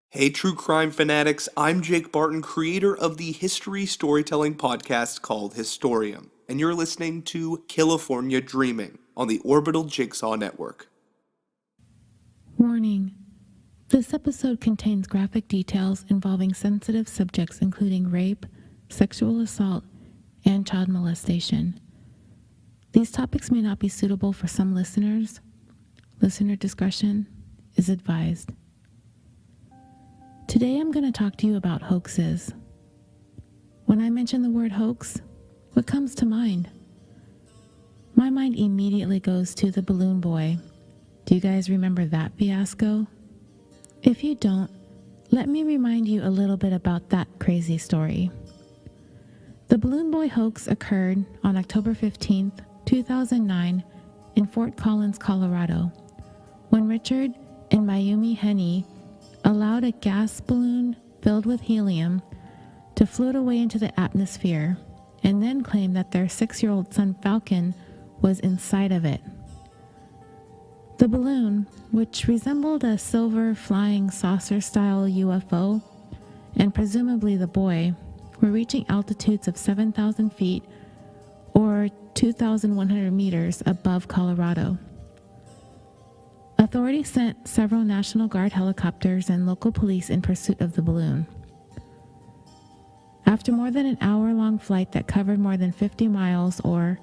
Hey, true crime fanatics, I'm Jake Barton, creator of the history storytelling podcast called Historium, and you're listening to California Dreaming on the Orbital Jigsaw Network. Warning. This episode contains graphic details involving sensitive subjects including rape, sexual assault, and child molestation. These topics may not be suitable for some listeners. Listener discretion is advised. Today I'm going to talk to you about hoaxes. When I mention the word hoax, what comes to mind? My mind immediately goes to the Balloon Boy. Do you guys remember that fiasco? If you don't, let me remind you a little bit about that crazy story. The Balloon Boy Hoax occurred on October 15th, 2009 in Fort Collins, Colorado, when Richard and Mayumi Henny allowed a gas balloon filled with helium to float away into the atmosphere and then claimed that their 6-year-old son Falcon was inside of it. The balloon, which resembled a silver flying saucer-style UFO, and presumably the boy, were reaching altitudes of 7,000 feet or 2,100 meters above Colorado. Authorities sent several National Guard helicopters and local police in pursuit of the balloon. After more than an hour-long flight that covered more than 50 miles or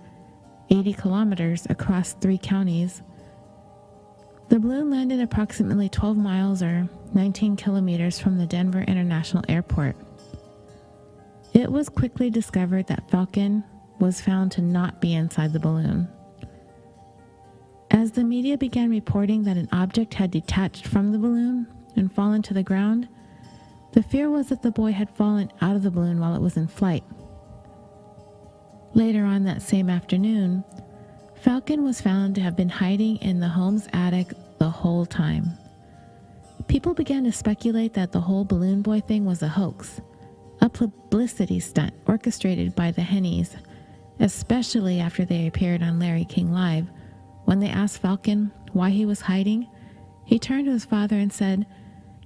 80 kilometers across 3 counties, the balloon landed approximately 12 miles or 19 kilometers from the Denver International Airport. It was quickly discovered that Falcon was found to not be inside the balloon. As the media began reporting that an object had detached from the balloon and fallen to the ground, the fear was that the boy had fallen out of the balloon while it was in flight. Later on that same afternoon, Falcon was found to have been hiding in the home's attic the whole time. People began to speculate that the whole Balloon Boy thing was a hoax, a publicity stunt orchestrated by the Hennies, especially after they appeared on Larry King Live. When they asked Falcon why he was hiding, he turned to his father and said,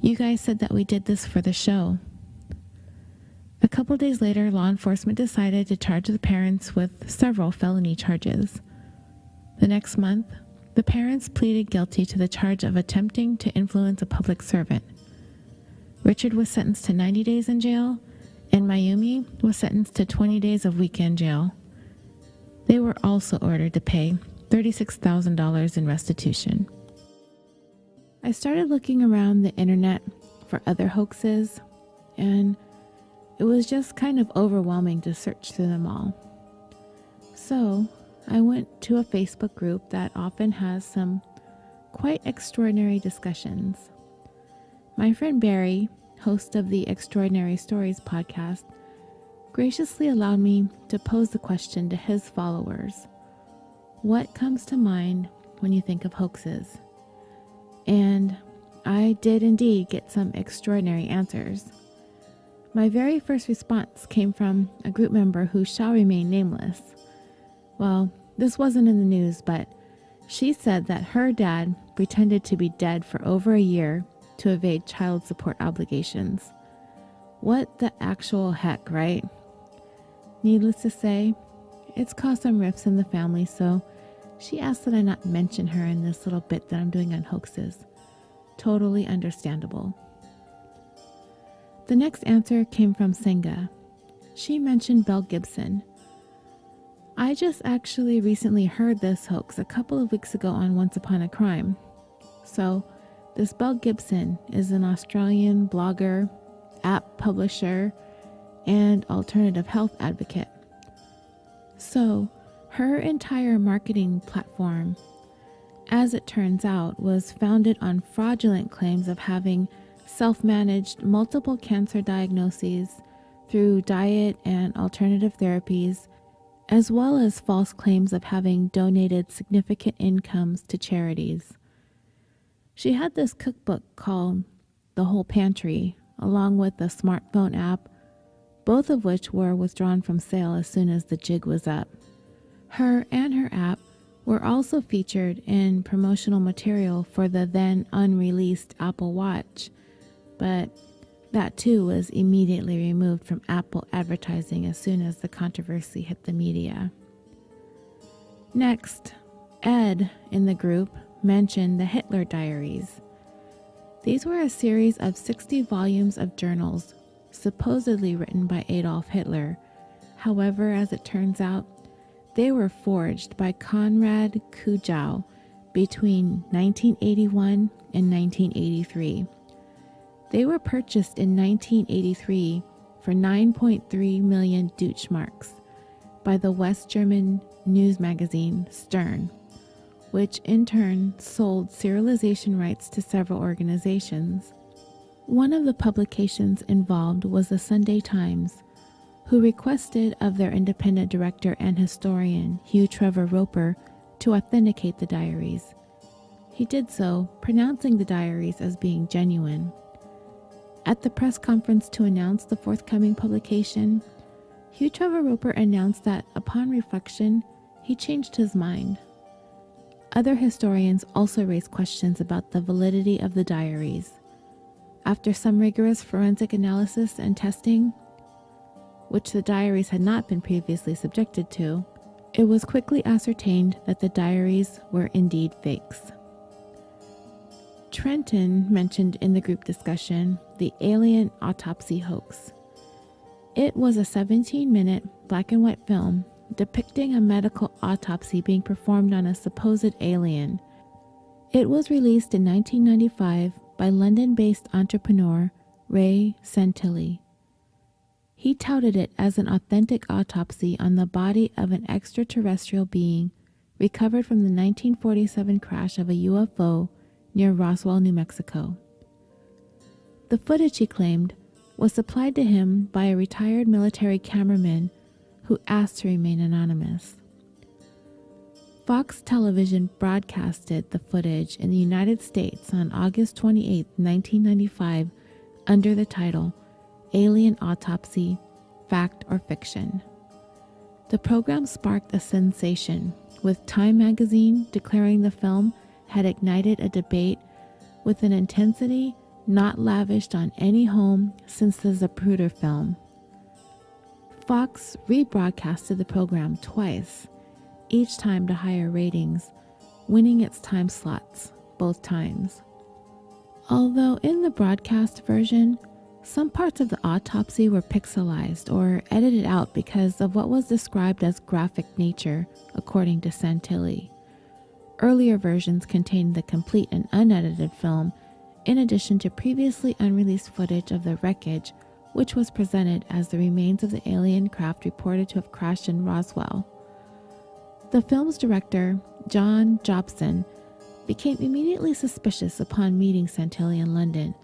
"You guys said that we did this for the show." A couple days later, law enforcement decided to charge the parents with several felony charges. The next month, the parents pleaded guilty to the charge of attempting to influence a public servant. Richard was sentenced to 90 days in jail, and Mayumi was sentenced to 20 days of weekend jail. They were also ordered to pay $36,000 in restitution. I started looking around the internet for other hoaxes, and it was just kind of overwhelming to search through them all. So I went to a Facebook group that often has some quite extraordinary discussions. My friend Barry, host of the Extraordinary Stories podcast, graciously allowed me to pose the question to his followers: what comes to mind when you think of hoaxes? And I did indeed get some extraordinary answers. My very first response came from a group member who shall remain nameless. Well, this wasn't in the news, but she said that her dad pretended to be dead for over a year to evade child support obligations. What the actual heck, right? Needless to say, it's caused some rifts in the family, so she asked that I not mention her in this little bit that I'm doing on hoaxes. Totally understandable. The next answer came from Senga. She mentioned Mel Gibson. I just actually recently heard this hoax a couple of weeks ago on Once Upon a Crime. So, this Mel Gibson is an Australian blogger, app publisher, and alternative health advocate. So, her entire marketing platform, as it turns out, was founded on fraudulent claims of having self-managed multiple cancer diagnoses through diet and alternative therapies, as well as false claims of having donated significant incomes to charities. She had this cookbook called The Whole Pantry, along with a smartphone app, both of which were withdrawn from sale as soon as the jig was up. Her and her app were also featured in promotional material for the then unreleased Apple Watch, but that too was immediately removed from Apple advertising as soon as the controversy hit the media. Next, Ed in the group mentioned the Hitler Diaries. These were a series of 60 volumes of journals supposedly written by Adolf Hitler. However, as it turns out, they were forged by Konrad Kujau between 1981 and 1983. They were purchased in 1983 for 9.3 million Deutschmarks by the West German news magazine Stern, which in turn sold serialization rights to several organizations. One of the publications involved was the Sunday Times, who requested of their independent director and historian, Hugh Trevor Roper, to authenticate the diaries. He did so, pronouncing the diaries as being genuine. At the press conference to announce the forthcoming publication, Hugh Trevor Roper announced that, upon reflection, he changed his mind. Other historians also raised questions about the validity of the diaries. After some rigorous forensic analysis and testing, which the diaries had not been previously subjected to, it was quickly ascertained that the diaries were indeed fakes. Trenton mentioned in the group discussion the alien autopsy hoax. It was a 17-minute black and white film depicting a medical autopsy being performed on a supposed alien. It was released in 1995 by London-based entrepreneur Ray Santilli. He touted it as an authentic autopsy on the body of an extraterrestrial being recovered from the 1947 crash of a UFO near Roswell, New Mexico. The footage, he claimed, was supplied to him by a retired military cameraman who asked to remain anonymous. Fox Television broadcasted the footage in the United States on August 28, 1995, under the title Alien Autopsy, Fact or Fiction. The program sparked a sensation, with Time magazine declaring the film had ignited a debate with an intensity not lavished on any home since the Zapruder film. Fox rebroadcasted the program twice, each time to higher ratings, winning its time slots both times. Although in the broadcast version, some parts of the autopsy were pixelized or edited out because of what was described as graphic nature, according to Santilli. Earlier versions contained the complete and unedited film, in addition to previously unreleased footage of the wreckage, which was presented as the remains of the alien craft reported to have crashed in Roswell. The film's director, John Jobson, became immediately suspicious upon meeting Santilli in London,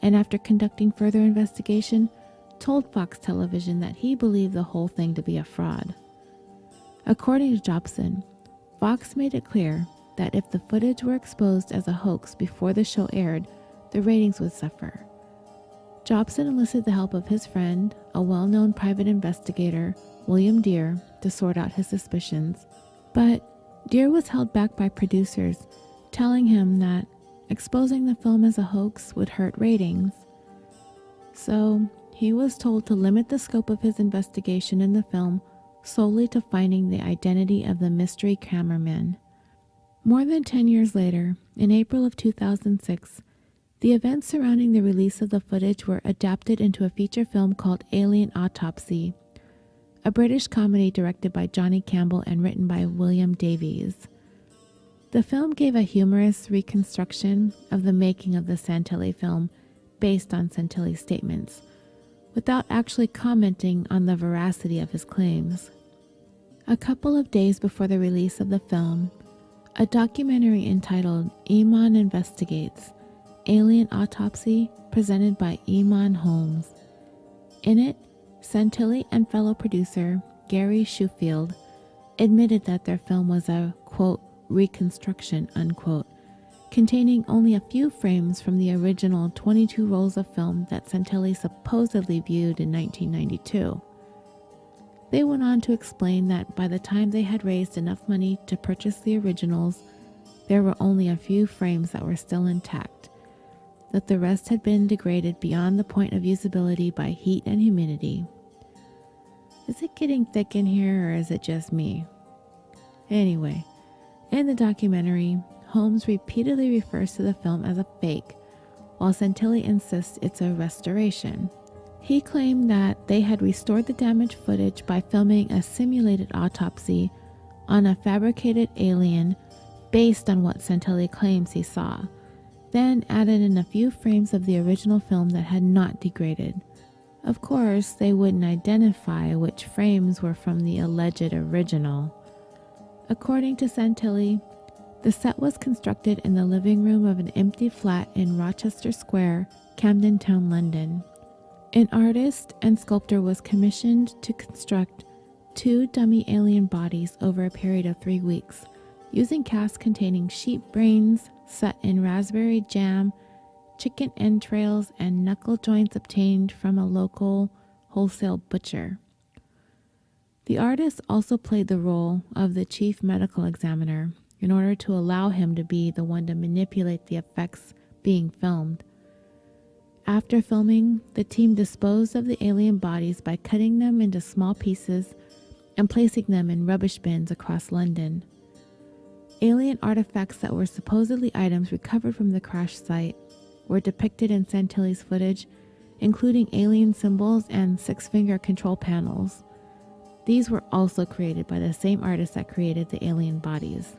and after conducting further investigation, told Fox Television that he believed the whole thing to be a fraud. According to Jobson, Fox made it clear that if the footage were exposed as a hoax before the show aired, the ratings would suffer. Jobson enlisted the help of his friend, a well-known private investigator, William Deere, to sort out his suspicions, but Deere was held back by producers, telling him that exposing the film as a hoax would hurt ratings. So he was told to limit the scope of his investigation in the film solely to finding the identity of the mystery cameraman. More than 10 years later, in April of 2006, the events surrounding the release of the footage were adapted into a feature film called Alien Autopsy, a British comedy directed by Johnny Campbell and written by William Davies. The film gave a humorous reconstruction of the making of the Santilli film based on Santilli's statements, without actually commenting on the veracity of his claims. A couple of days before the release of the film, a documentary entitled Iman Investigates, Alien Autopsy, presented by Iman Holmes. In it, Santilli and fellow producer Gary Schofield admitted that their film was a, quote, reconstruction, unquote, containing only a few frames from the original 22 rolls of film that Santilli supposedly viewed in 1992. They went on to explain that by the time they had raised enough money to purchase the originals, there were only a few frames that were still intact, that the rest had been degraded beyond the point of usability by heat and humidity. Is it getting thick in here, or is it just me? Anyway, in the documentary, Holmes repeatedly refers to the film as a fake, while Santilli insists it's a restoration. He claimed that they had restored the damaged footage by filming a simulated autopsy on a fabricated alien based on what Santilli claims he saw, then added in a few frames of the original film that had not degraded. Of course, they wouldn't identify which frames were from the alleged original. According to Santilli, the set was constructed in the living room of an empty flat in Rochester Square, Camden Town, London. An artist and sculptor was commissioned to construct 2 dummy alien bodies over a period of 3 weeks, using casts containing sheep brains set in raspberry jam, chicken entrails, and knuckle joints obtained from a local wholesale butcher. The artist also played the role of the chief medical examiner in order to allow him to be the one to manipulate the effects being filmed. After filming, the team disposed of the alien bodies by cutting them into small pieces and placing them in rubbish bins across London. Alien artifacts that were supposedly items recovered from the crash site were depicted in Santilli's footage, including alien symbols and 6-finger control panels. These were also created by the same artist that created the alien bodies.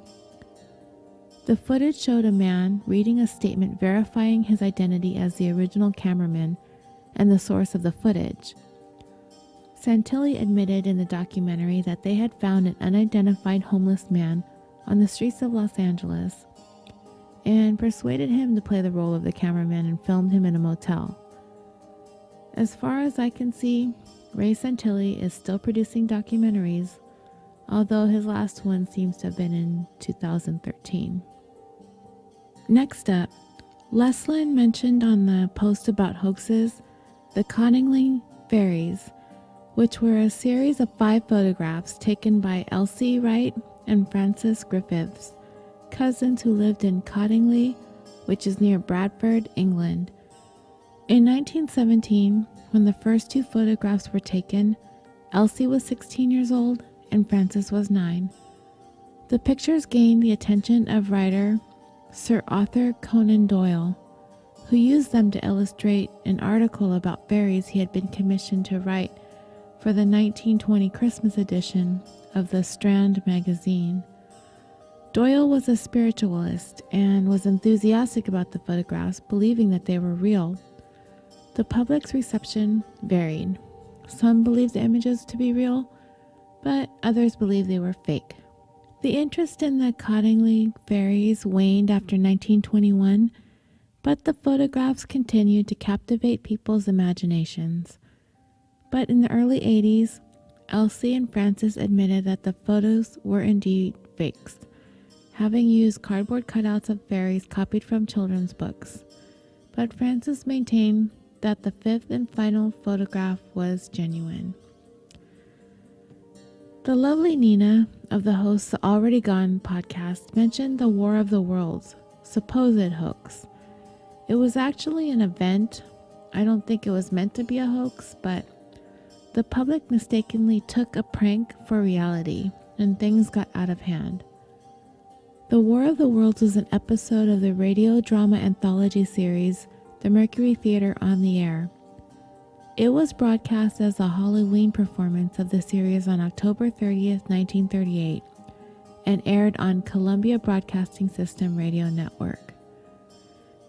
The footage showed a man reading a statement verifying his identity as the original cameraman and the source of the footage. Santilli admitted in the documentary that they had found an unidentified homeless man on the streets of Los Angeles and persuaded him to play the role of the cameraman and filmed him in a motel. As far as I can see, Ray Santilli is still producing documentaries, although his last one seems to have been in 2013. Next up, Leslin mentioned on the post about hoaxes the Cottingley Fairies, which were a series of 5 photographs taken by Elsie Wright and Frances Griffiths, cousins who lived in Cottingley, which is near Bradford, England. In 1917, when the first 2 photographs were taken, Elsie was 16 years old and Frances was 9. The pictures gained the attention of writer Sir Arthur Conan Doyle, who used them to illustrate an article about fairies he had been commissioned to write for the 1920 Christmas edition of the Strand magazine. Doyle was a spiritualist and was enthusiastic about the photographs, believing that they were real. The public's reception varied. Some believed the images to be real, but others believed they were fake. The interest in the Cottingley fairies waned after 1921, but the photographs continued to captivate people's imaginations. But in the early 80s, Elsie and Frances admitted that the photos were indeed fakes, having used cardboard cutouts of fairies copied from children's books. But Frances maintained that the 5th and final photograph was genuine. The lovely Nina of the host's The Already Gone podcast mentioned the War of the Worlds supposed hoax. It was actually an event. I don't think it was meant to be a hoax, but the public mistakenly took a prank for reality, and things got out of hand. The War of the Worlds was an episode of the radio drama anthology series, The Mercury Theater on the Air. It was broadcast as a Halloween performance of the series on October 30th, 1938, and aired on Columbia Broadcasting System Radio Network.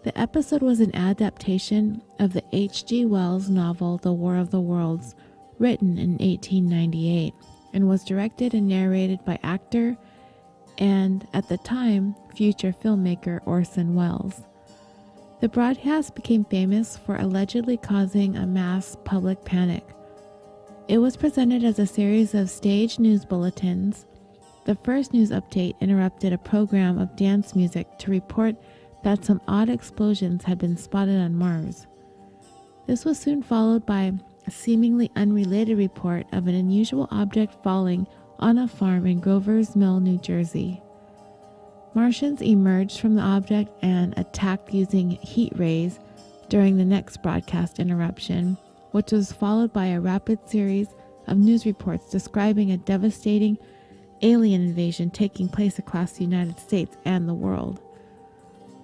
The episode was an adaptation of the H.G. Wells novel The War of the Worlds, written in 1898, and was directed and narrated by actor and, at the time, future filmmaker Orson Welles. The broadcast became famous for allegedly causing a mass public panic. It was presented as a series of stage news bulletins. The first news update interrupted a program of dance music to report that some odd explosions had been spotted on Mars. This was soon followed by a seemingly unrelated report of an unusual object falling on a farm in Grover's Mill, New Jersey. Martians emerged from the object and attacked using heat rays during the next broadcast interruption, which was followed by a rapid series of news reports describing a devastating alien invasion taking place across the United States and the world.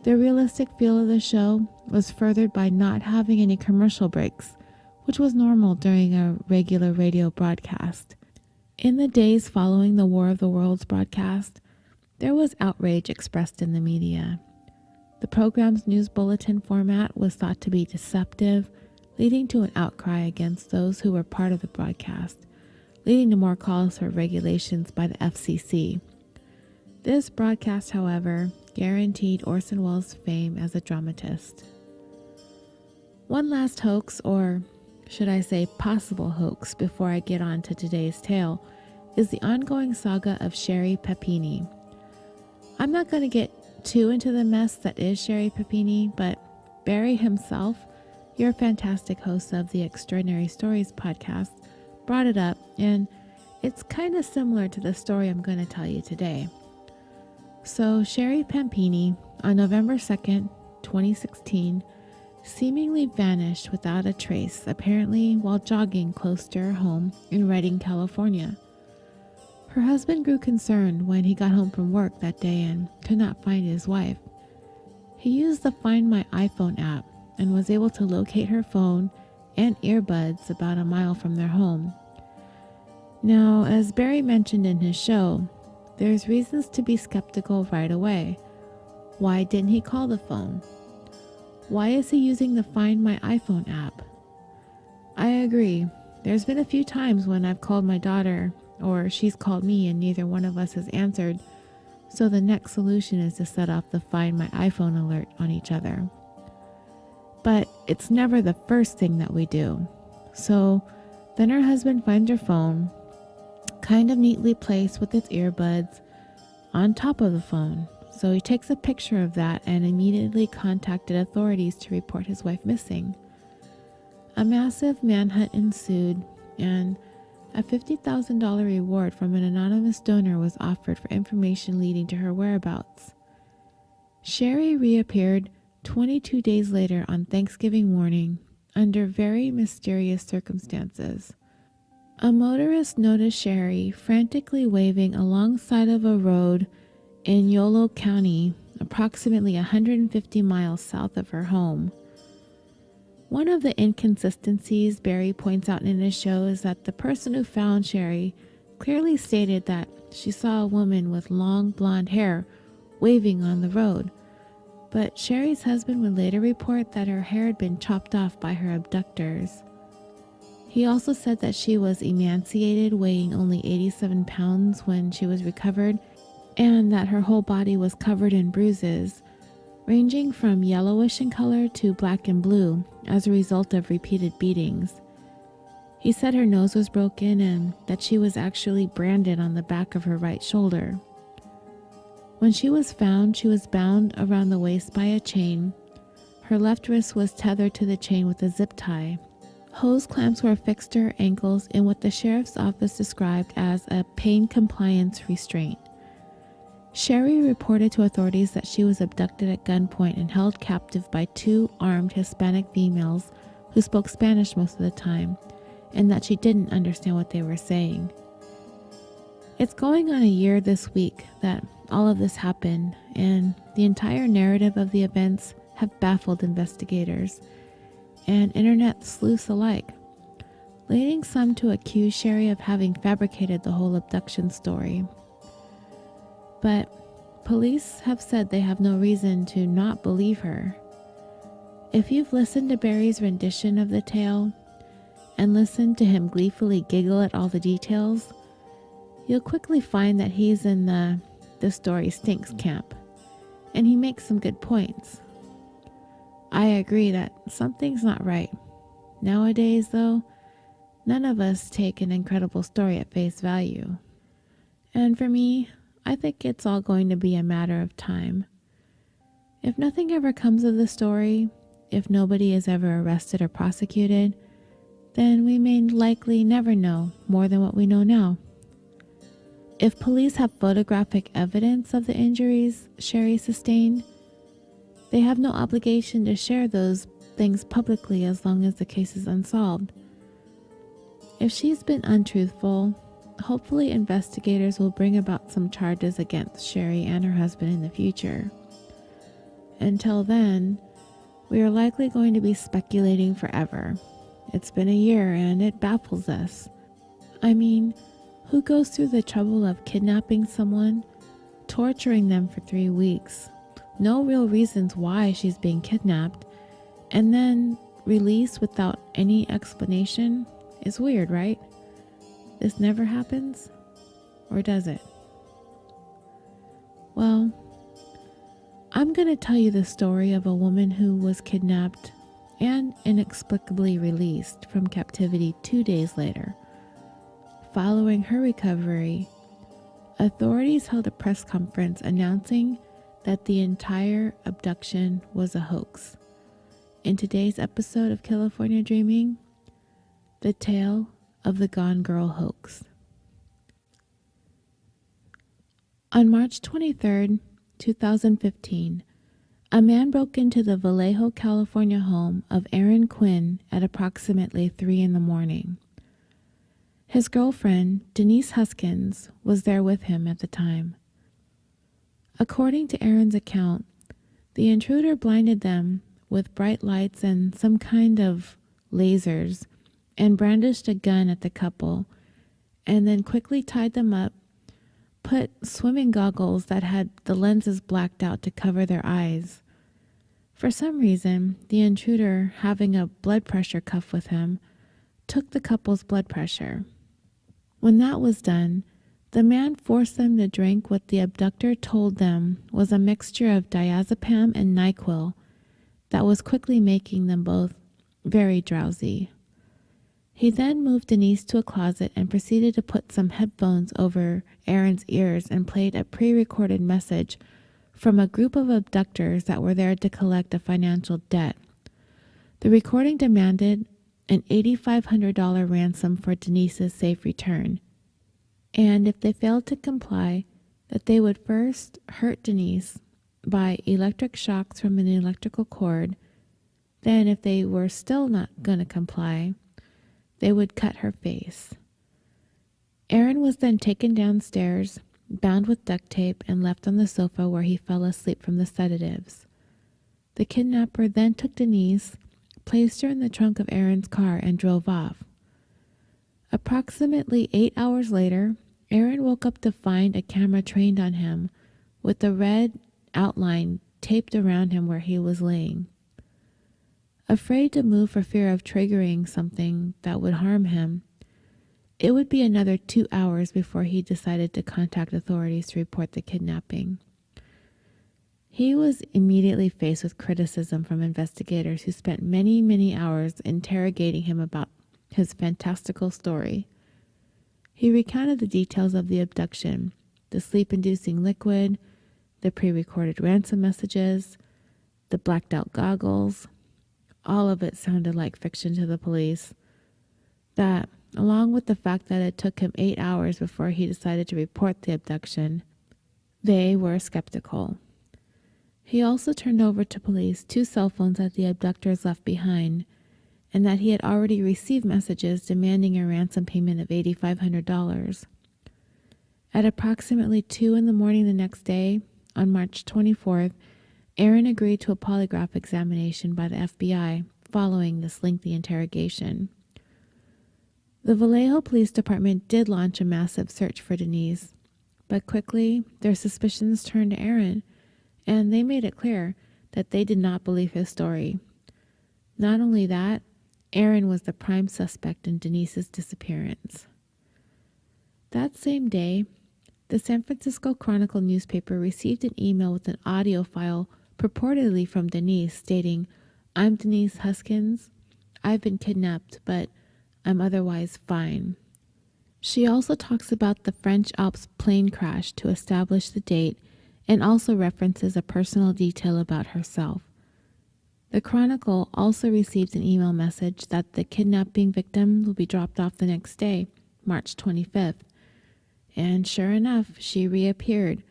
The realistic feel of the show was furthered by not having any commercial breaks, which was normal during a regular radio broadcast. In the days following the War of the Worlds broadcast, there was outrage expressed in the media. The program's news bulletin format was thought to be deceptive, leading to an outcry against those who were part of the broadcast, leading to more calls for regulations by the FCC. This broadcast, however, guaranteed Orson Welles' fame as a dramatist. One last hoax, or should I say possible hoax, before I get on to today's tale, is the ongoing saga of Sherri Papini. I'm not going to get too into the mess that is Sherri Papini, but Barry himself, your fantastic host of the Extraordinary Stories podcast, brought it up, and it's kind of similar to the story I'm going to tell you today. So Sherri Papini, on November 2nd, 2016, seemingly vanished without a trace, apparently while jogging close to her home in Redding, California. Her husband grew concerned when he got home from work that day and could not find his wife. He used the Find My iPhone app and was able to locate her phone and earbuds about a mile from their home. Now, as Barry mentioned in his show, there's reasons to be skeptical right away. Why didn't he call the phone? Why is he using the Find My iPhone app? I agree. There's been a few times when I've called my daughter, or she's called me and neither one of us has answered, so the next solution is to set off the Find My iPhone alert on each other. But it's never the first thing that we do. So then her husband finds her phone, kind of neatly placed with its earbuds on top of the phone. So he takes a picture of that and immediately contacted authorities to report his wife missing. A massive manhunt ensued, and a $50,000 reward from an anonymous donor was offered for information leading to her whereabouts. Sherri reappeared 22 days later on Thanksgiving morning under very mysterious circumstances. A motorist noticed Sherri frantically waving alongside of a road in Yolo County, approximately 150 miles south of her home. One of the inconsistencies Barry points out in his show is that the person who found Sherri clearly stated that she saw a woman with long blonde hair waving on the road, but Sherri's husband would later report that her hair had been chopped off by her abductors. He also said that she was emaciated, weighing only 87 pounds when she was recovered, and that her whole body was covered in bruises, ranging from yellowish in color to black and blue as a result of repeated beatings. He said her nose was broken and that she was actually branded on the back of her right shoulder. When she was found, she was bound around the waist by a chain. Her left wrist was tethered to the chain with a zip tie. Hose clamps were affixed to her ankles in what the sheriff's office described as a pain compliance restraint. Sherri reported to authorities that she was abducted at gunpoint and held captive by two armed Hispanic females who spoke Spanish most of the time, and that she didn't understand what they were saying. It's going on a year this week that all of this happened, and the entire narrative of the events have baffled investigators and internet sleuths alike, leading some to accuse Sherri of having fabricated the whole abduction story. But police have said they have no reason to not believe her. If you've listened to Barry's rendition of the tale and listened to him gleefully giggle at all the details, you'll quickly find that he's in the story stinks camp, and he makes some good points. I agree that something's not right. Nowadays, though, none of us take an incredible story at face value. And for me, I think it's all going to be a matter of time. If nothing ever comes of the story, if nobody is ever arrested or prosecuted, then we may likely never know more than what we know now. If police have photographic evidence of the injuries Sherri sustained, they have no obligation to share those things publicly as long as the case is unsolved. If she's been untruthful, hopefully investigators will bring about some charges against Sherry and her husband in the future. Until then, we are likely going to be speculating forever. It's been a year and it baffles us. I mean, who goes through the trouble of kidnapping someone, torturing them for 3 weeks, no real reasons why she's being kidnapped, and then released without any explanation? It's weird, right? This never happens? Or does it? Well, I'm going to tell you the story of a woman who was kidnapped and inexplicably released from captivity 2 days later. Following her recovery, authorities held a press conference announcing that the entire abduction was a hoax. In today's episode of California Dreaming, the tale of the Gone Girl hoax. On March 23, 2015, a man broke into the Vallejo, California home of Erin Quinn at approximately 3 a.m. His girlfriend, Denise Huskins, was there with him at the time. According to Erin's account, the intruder blinded them with bright lights and some kind of lasers and brandished a gun at the couple, and then quickly tied them up, put swimming goggles that had the lenses blacked out to cover their eyes. For some reason, the intruder, having a blood pressure cuff with him, took the couple's blood pressure. When that was done, the man forced them to drink what the abductor told them was a mixture of diazepam and NyQuil that was quickly making them both very drowsy. He then moved Denise to a closet and proceeded to put some headphones over Erin's ears and played a pre-recorded message from a group of abductors that were there to collect a financial debt. The recording demanded an $8,500 ransom for Denise's safe return, and if they failed to comply, that they would first hurt Denise by electric shocks from an electrical cord. Then, if they were still not going to comply, they would cut her face. Erin was then taken downstairs, bound with duct tape, and left on the sofa where he fell asleep from the sedatives. The kidnapper then took Denise, placed her in the trunk of Erin's car, and drove off. Approximately 8 hours later, Erin woke up to find a camera trained on him with a red outline taped around him where he was laying. Afraid to move for fear of triggering something that would harm him, it would be another 2 hours before he decided to contact authorities to report the kidnapping. He was immediately faced with criticism from investigators who spent many, many hours interrogating him about his fantastical story. He recounted the details of the abduction, the sleep-inducing liquid, the pre-recorded ransom messages, the blacked-out goggles. All of it sounded like fiction to the police. That, along with the fact that it took him 8 hours before he decided to report the abduction, they were skeptical. He also turned over to police 2 cell phones that the abductors left behind, and that he had already received messages demanding a ransom payment of $8,500. At approximately 2 a.m. the next day, on March 24th, Erin agreed to a polygraph examination by the FBI following this lengthy interrogation. The Vallejo Police Department did launch a massive search for Denise, but quickly their suspicions turned to Erin, and they made it clear that they did not believe his story. Not only that, Erin was the prime suspect in Denise's disappearance. That same day, the San Francisco Chronicle newspaper received an email with an audio file purportedly from Denise stating, "I'm Denise Huskins. I've been kidnapped, but I'm otherwise fine." She also talks about the French Alps plane crash to establish the date and also references a personal detail about herself. The Chronicle also received an email message that the kidnapping victim will be dropped off the next day, March 25th. And sure enough, she reappeared,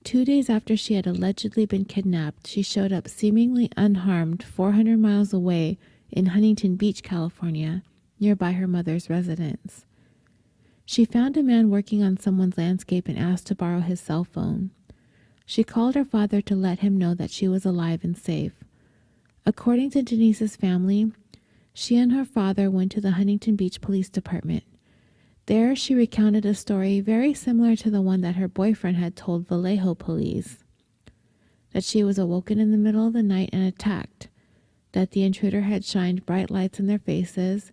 2 days after she had allegedly been kidnapped, she showed up seemingly unharmed 400 miles away in Huntington Beach, California, nearby her mother's residence. She found a man working on someone's landscape and asked to borrow his cell phone. She called her father to let him know that she was alive and safe. According to Denise's family, she and her father went to the Huntington Beach Police Department. There, she recounted a story very similar to the one that her boyfriend had told Vallejo police. That she was awoken in the middle of the night and attacked, that the intruder had shined bright lights in their faces,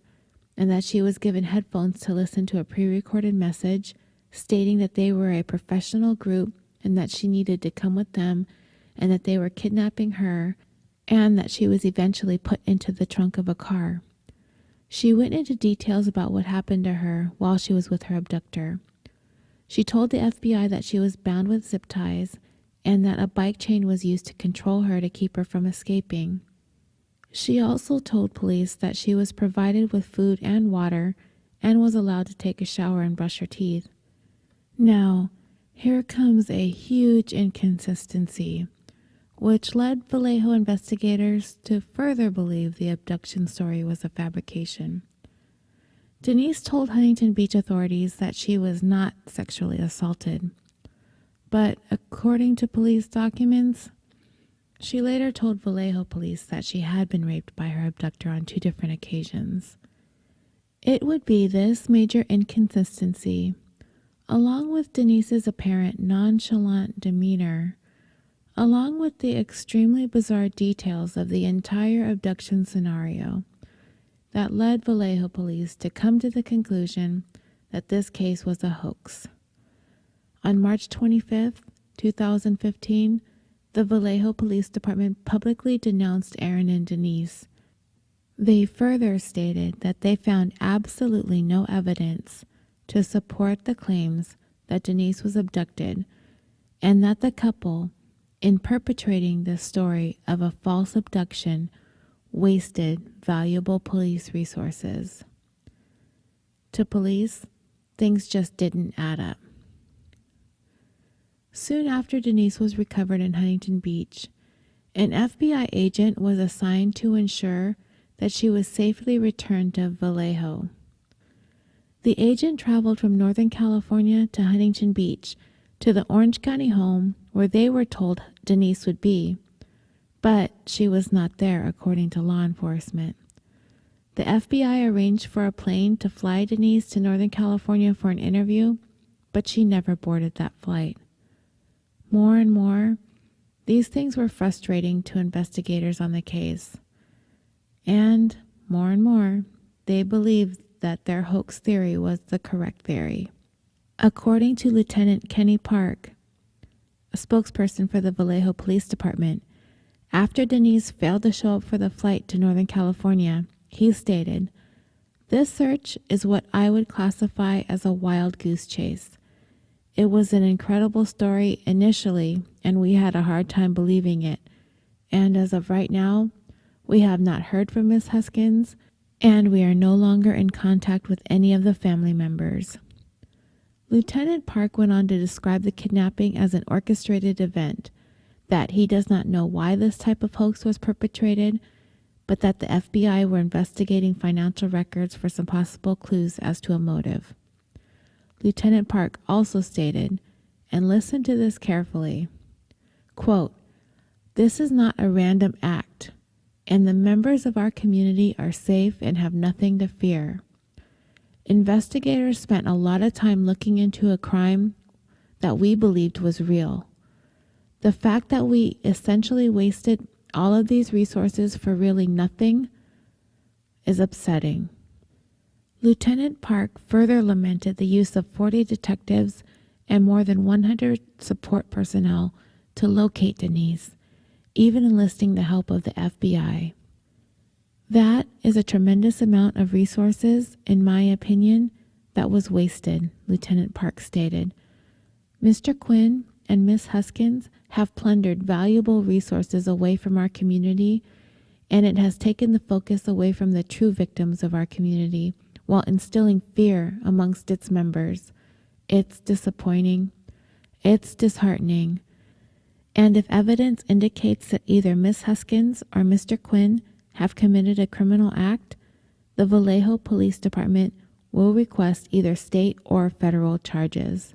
and that she was given headphones to listen to a pre-recorded message stating that they were a professional group and that she needed to come with them and that they were kidnapping her and that she was eventually put into the trunk of a car. She went into details about what happened to her while she was with her abductor. She told the FBI that she was bound with zip ties and that a bike chain was used to control her to keep her from escaping. She also told police that she was provided with food and water and was allowed to take a shower and brush her teeth. Now, here comes a huge inconsistency, which led Vallejo investigators to further believe the abduction story was a fabrication. Denise told Huntington Beach authorities that she was not sexually assaulted, but according to police documents, she later told Vallejo police that she had been raped by her abductor on 2 different occasions. It would be this major inconsistency, along with Denise's apparent nonchalant demeanor, along with the extremely bizarre details of the entire abduction scenario, that led Vallejo police to come to the conclusion that this case was a hoax. On March 25th, 2015, the Vallejo Police Department publicly denounced Aaron and Denise. They further stated that they found absolutely no evidence to support the claims that Denise was abducted and that the couple, in perpetrating this story of a false abduction, wasted valuable police resources. To police, things just didn't add up. Soon after Denise was recovered in Huntington Beach, an FBI agent was assigned to ensure that she was safely returned to Vallejo. The agent traveled from Northern California to Huntington Beach to the Orange County home where they were told Denise would be, but she was not there according to law enforcement. The FBI arranged for a plane to fly Denise to Northern California for an interview, but she never boarded that flight. More and more, these things were frustrating to investigators on the case. And more, they believed that their hoax theory was the correct theory. According to Lieutenant Kenny Park, a spokesperson for the Vallejo Police Department, after Denise failed to show up for the flight to Northern California, he stated, "This search is what I would classify as a wild goose chase. It was an incredible story initially, and we had a hard time believing it. And as of right now, we have not heard from Miss Huskins, and we are no longer in contact with any of the family members." Lieutenant Park went on to describe the kidnapping as an orchestrated event, that he does not know why this type of hoax was perpetrated, but that the FBI were investigating financial records for some possible clues as to a motive. Lieutenant Park also stated, and listen to this carefully, quote, "This is not a random act, and the members of our community are safe and have nothing to fear. Investigators spent a lot of time looking into a crime that we believed was real. The fact that we essentially wasted all of these resources for really nothing is upsetting." Lieutenant Park further lamented the use of 40 detectives and more than 100 support personnel to locate Denise, even enlisting the help of the FBI. "That is a tremendous amount of resources, in my opinion, that was wasted," Lieutenant Park stated. "Mr. Quinn and Miss Huskins have plundered valuable resources away from our community, and it has taken the focus away from the true victims of our community while instilling fear amongst its members. It's disappointing. It's disheartening. And if evidence indicates that either Miss Huskins or Mr. Quinn have committed a criminal act, the Vallejo Police Department will request either state or federal charges.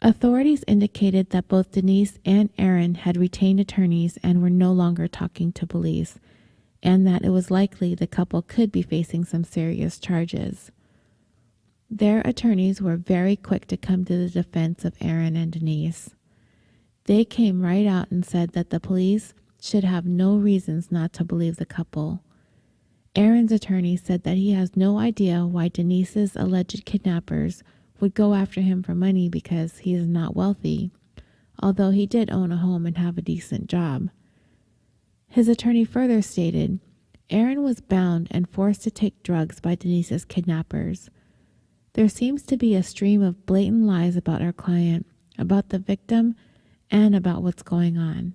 Authorities indicated that both Denise and Aaron had retained attorneys and were no longer talking to police, and that it was likely the couple could be facing some serious charges. Their attorneys were very quick to come to the defense of Aaron and Denise. They came right out and said that the police should have no reasons not to believe the couple. Aaron's attorney said that he has no idea why Denise's alleged kidnappers would go after him for money because he is not wealthy, although he did own a home and have a decent job. His attorney further stated, Aaron was bound and forced to take drugs by Denise's kidnappers. There seems to be a stream of blatant lies about our client, about the victim, and about what's going on.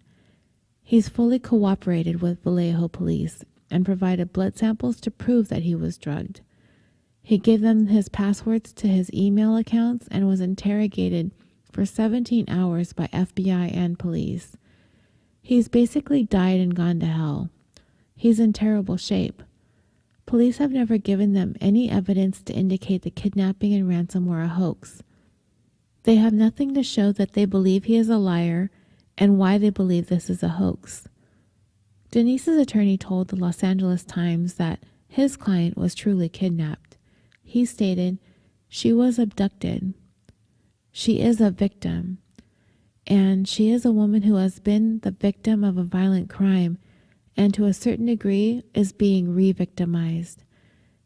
He's fully cooperated with Vallejo police and provided blood samples to prove that he was drugged. He gave them his passwords to his email accounts and was interrogated for 17 hours by FBI and police. He's basically died and gone to hell. He's in terrible shape. Police have never given them any evidence to indicate the kidnapping and ransom were a hoax. They have nothing to show that they believe he is a liar and why they believe this is a hoax. Denise's attorney told the Los Angeles Times that his client was truly kidnapped. He stated, "She was abducted. She is a victim, and she is a woman who has been the victim of a violent crime and to a certain degree is being re-victimized.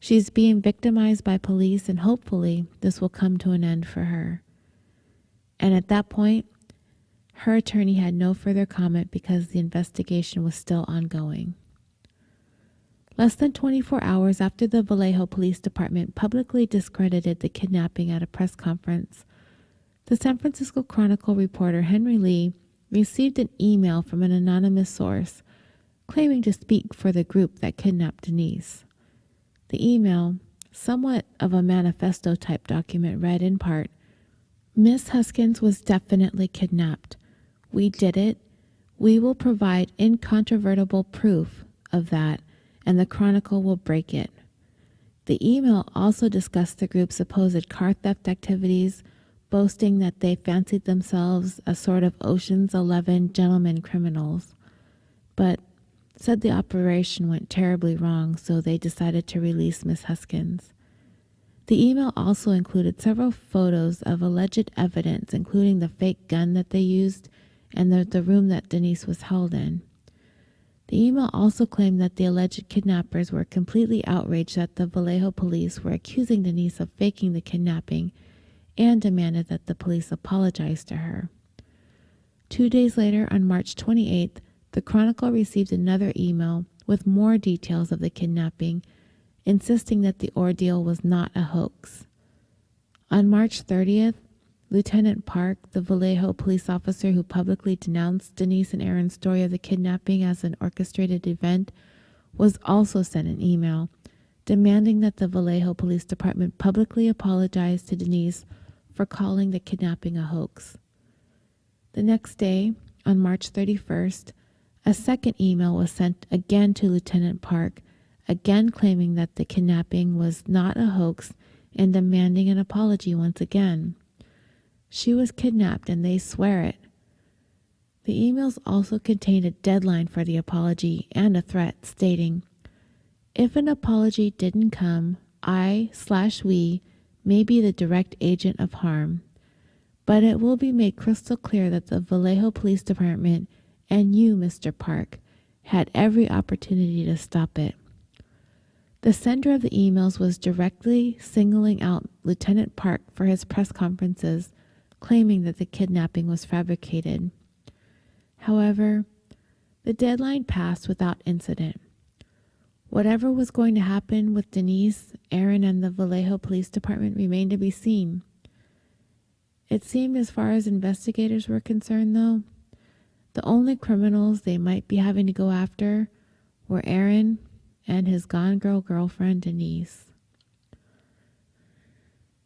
She's being victimized by police, and hopefully this will come to an end for her." And at that point, her attorney had no further comment because the investigation was still ongoing. Less than 24 hours after the Vallejo Police Department publicly discredited the kidnapping at a press conference, the San Francisco Chronicle reporter Henry Lee received an email from an anonymous source claiming to speak for the group that kidnapped Denise. The email, somewhat of a manifesto-type document, read in part, "Miss Huskins was definitely kidnapped. We did it. We will provide incontrovertible proof of that, and the Chronicle will break it." The email also discussed the group's supposed car theft activities, boasting that they fancied themselves a sort of Ocean's 11 gentlemen criminals, but said the operation went terribly wrong, so they decided to release Miss Huskins. The email also included several photos of alleged evidence, including the fake gun that they used and the room that Denise was held in. The email also claimed that the alleged kidnappers were completely outraged that the Vallejo police were accusing Denise of faking the kidnapping and demanded that the police apologize to her. 2 days later, on March 28th, the Chronicle received another email with more details of the kidnapping, insisting that the ordeal was not a hoax. On March 30th, Lieutenant Park, the Vallejo police officer who publicly denounced Denise and Aaron's story of the kidnapping as an orchestrated event, was also sent an email demanding that the Vallejo Police Department publicly apologize to Denise for calling the kidnapping a hoax. The next day, on March 31st, a second email was sent again to Lieutenant Park, again claiming that the kidnapping was not a hoax and demanding an apology once again. She was kidnapped and they swear it. The emails also contained a deadline for the apology and a threat stating, "If an apology didn't come, I/we may be the direct agent of harm, but it will be made crystal clear that the Vallejo Police Department and you, Mr. Park, had every opportunity to stop it." The sender of the emails was directly singling out Lieutenant Park for his press conferences, claiming that the kidnapping was fabricated. However, the deadline passed without incident. Whatever was going to happen with Denise, Aaron, and the Vallejo Police Department remained to be seen. It seemed, as far as investigators were concerned, though, the only criminals they might be having to go after were Aaron and his gone girl girlfriend, Denise.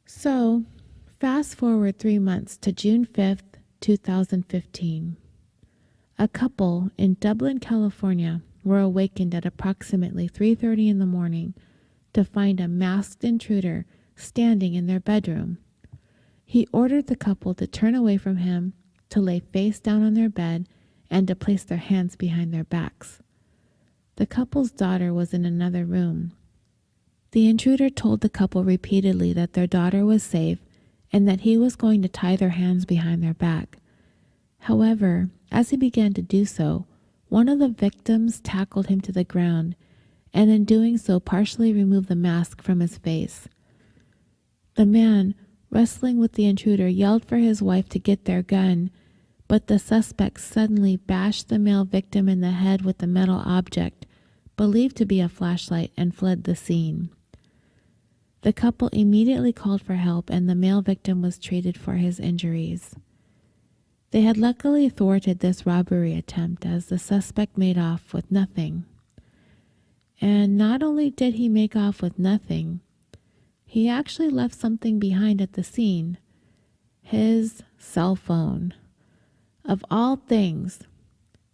So, fast forward 3 months to June 5th, 2015. A couple in Dublin, California, were awakened at approximately 3:30 in the morning to find a masked intruder standing in their bedroom. He ordered the couple to turn away from him, to lay face down on their bed, and to place their hands behind their backs. The couple's daughter was in another room. The intruder told the couple repeatedly that their daughter was safe and that he was going to tie their hands behind their back. However, as he began to do so, one of the victims tackled him to the ground, and in doing so partially removed the mask from his face. The man, wrestling with the intruder, yelled for his wife to get their gun, but the suspect suddenly bashed the male victim in the head with a metal object, believed to be a flashlight, and fled the scene. The couple immediately called for help, and the male victim was treated for his injuries. They had luckily thwarted this robbery attempt, as the suspect made off with nothing. And not only did he make off with nothing, he actually left something behind at the scene: his cell phone. Of all things,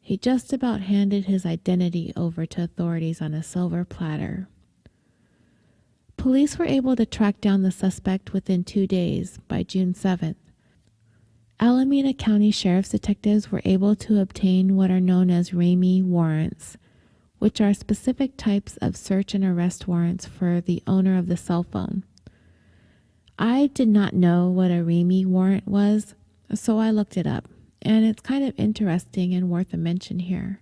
he just about handed his identity over to authorities on a silver platter. Police were able to track down the suspect within 2 days, by June 7th. Alameda County Sheriff's detectives were able to obtain what are known as Ramey warrants, which are specific types of search and arrest warrants for the owner of the cell phone. I did not know what a Ramey warrant was, so I looked it up, and it's kind of interesting and worth a mention here.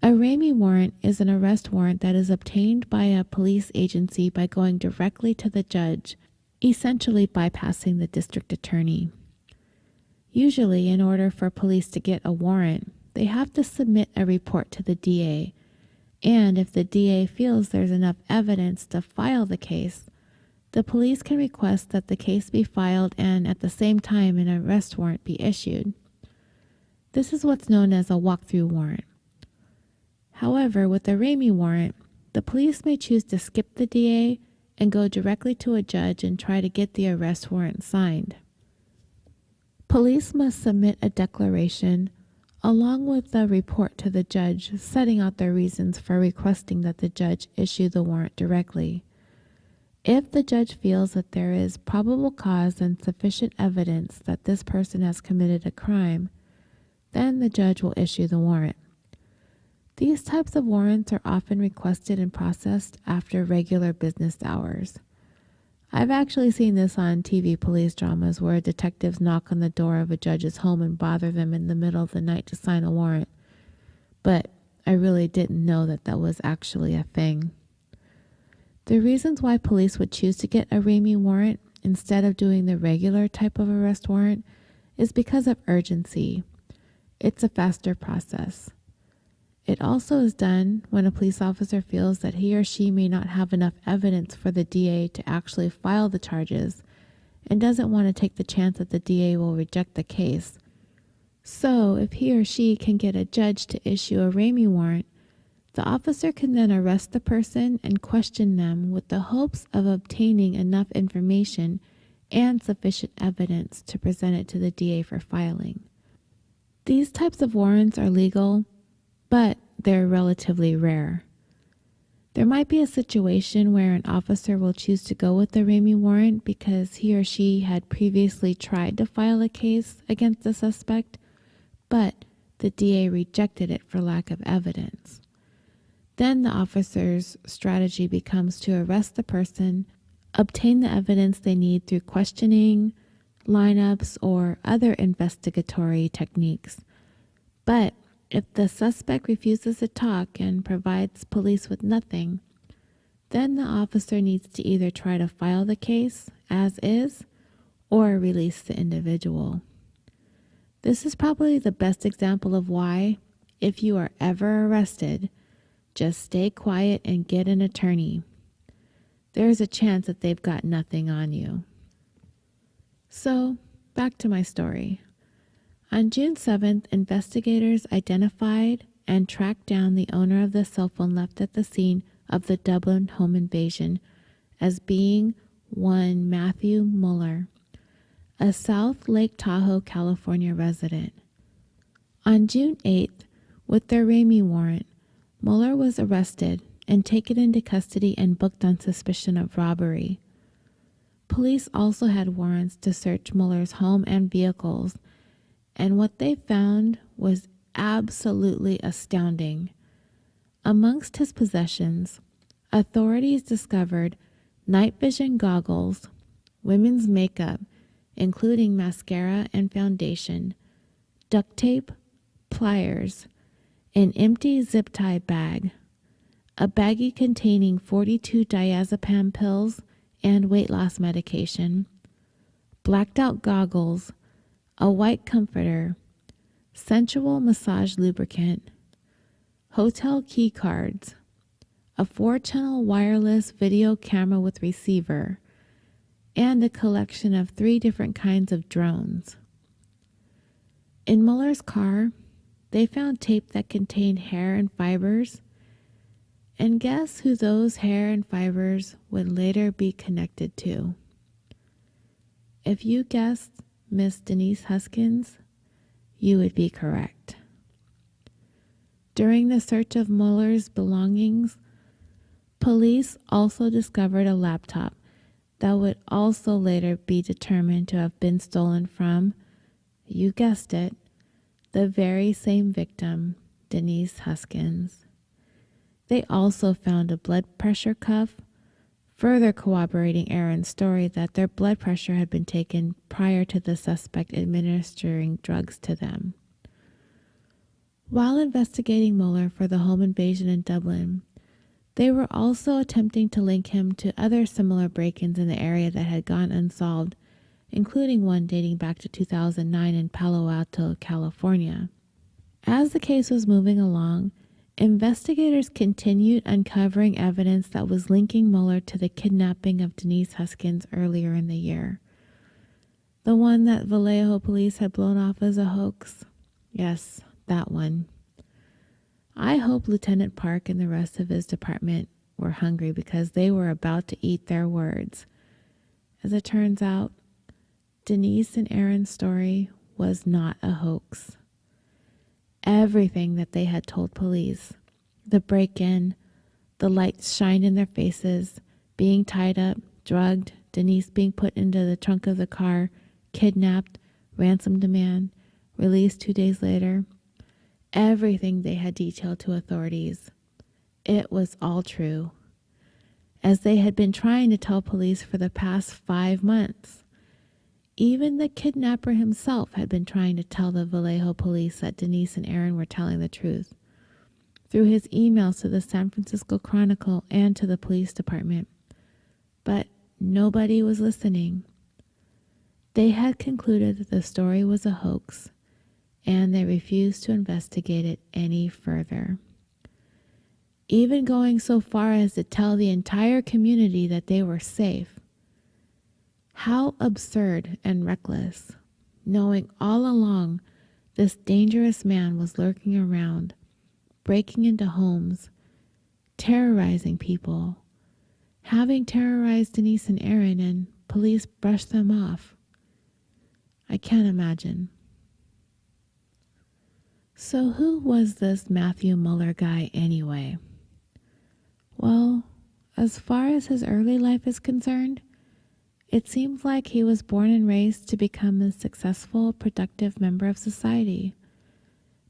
A Ramey warrant is an arrest warrant that is obtained by a police agency by going directly to the judge, essentially bypassing the district attorney. Usually, in order for police to get a warrant, they have to submit a report to the DA, and if the DA feels there's enough evidence to file the case, the police can request that the case be filed and at the same time an arrest warrant be issued. This is what's known as a walkthrough warrant. However, with a Ramey warrant, the police may choose to skip the DA and go directly to a judge and try to get the arrest warrant signed. Police must submit a declaration along with a report to the judge setting out their reasons for requesting that the judge issue the warrant directly. If the judge feels that there is probable cause and sufficient evidence that this person has committed a crime, then the judge will issue the warrant. These types of warrants are often requested and processed after regular business hours. I've actually seen this on TV police dramas where detectives knock on the door of a judge's home and bother them in the middle of the night to sign a warrant. But I really didn't know that that was actually a thing. The reasons why police would choose to get a Ramey warrant instead of doing the regular type of arrest warrant is because of urgency. It's a faster process. It also is done when a police officer feels that he or she may not have enough evidence for the DA to actually file the charges and doesn't want to take the chance that the DA will reject the case. So, if he or she can get a judge to issue a Ramey warrant, the officer can then arrest the person and question them with the hopes of obtaining enough information and sufficient evidence to present it to the DA for filing. These types of warrants are legal, but they're relatively rare. There might be a situation where an officer will choose to go with the Ramey warrant because he or she had previously tried to file a case against the suspect, but the DA rejected it for lack of evidence. Then the officer's strategy becomes to arrest the person, obtain the evidence they need through questioning, lineups, or other investigatory techniques. But if the suspect refuses to talk and provides police with nothing, then the officer needs to either try to file the case as is or release the individual. This is probably the best example of why, if you are ever arrested, just stay quiet and get an attorney. There's a chance that they've got nothing on you. So, back to my story. On June 7th, investigators identified and tracked down the owner of the cell phone left at the scene of the Dublin home invasion as being one Matthew Muller, a South Lake Tahoe, California resident. On June 8th, with their Ramey warrant, Mueller was arrested and taken into custody and booked on suspicion of robbery. Police also had warrants to search Mueller's home and vehicles, and what they found was absolutely astounding. Amongst his possessions, authorities discovered night vision goggles, women's makeup, including mascara and foundation, duct tape, pliers, an empty zip tie bag, a baggie containing 42 diazepam pills and weight loss medication, blacked out goggles, a white comforter, sensual massage lubricant, hotel key cards, a 4-channel wireless video camera with receiver, and a collection of 3 different kinds of drones. In Mueller's car, they found tape that contained hair and fibers, and guess who those hair and fibers would later be connected to? If you guessed Miss Denise Huskins, you would be correct. During the search of Mueller's belongings, police also discovered a laptop that would also later be determined to have been stolen from, you guessed it, the very same victim, Denise Huskins. They also found a blood pressure cuff, further corroborating Aaron's story that their blood pressure had been taken prior to the suspect administering drugs to them. While investigating Mueller for the home invasion in Dublin, they were also attempting to link him to other similar break-ins in the area that had gone unsolved, including one dating back to 2009 in Palo Alto, California. As the case was moving along, investigators continued uncovering evidence that was linking Mueller to the kidnapping of Denise Huskins earlier in the year. The one that Vallejo police had blown off as a hoax? Yes, that one. I hope Lieutenant Park and the rest of his department were hungry because they were about to eat their words. As it turns out, Denise and Aaron's story was not a hoax. Everything that they had told police, the break-in, the lights shined in their faces, being tied up, drugged, Denise being put into the trunk of the car, kidnapped, ransom demand, released 2 days later, everything they had detailed to authorities, it was all true, as they had been trying to tell police for the past 5 months. Even the kidnapper himself had been trying to tell the Vallejo police that Denise and Aaron were telling the truth, through his emails to the San Francisco Chronicle and to the police department. But nobody was listening. They had concluded that the story was a hoax, and they refused to investigate it any further, even going so far as to tell the entire community that they were safe. How absurd and reckless, knowing all along this dangerous man was lurking around, breaking into homes, terrorizing people, having terrorized Denise and Aaron, and police brushed them off. I can't imagine. So who was this Matthew Mueller guy anyway? Well, as far as his early life is concerned, it seems like he was born and raised to become a successful, productive member of society.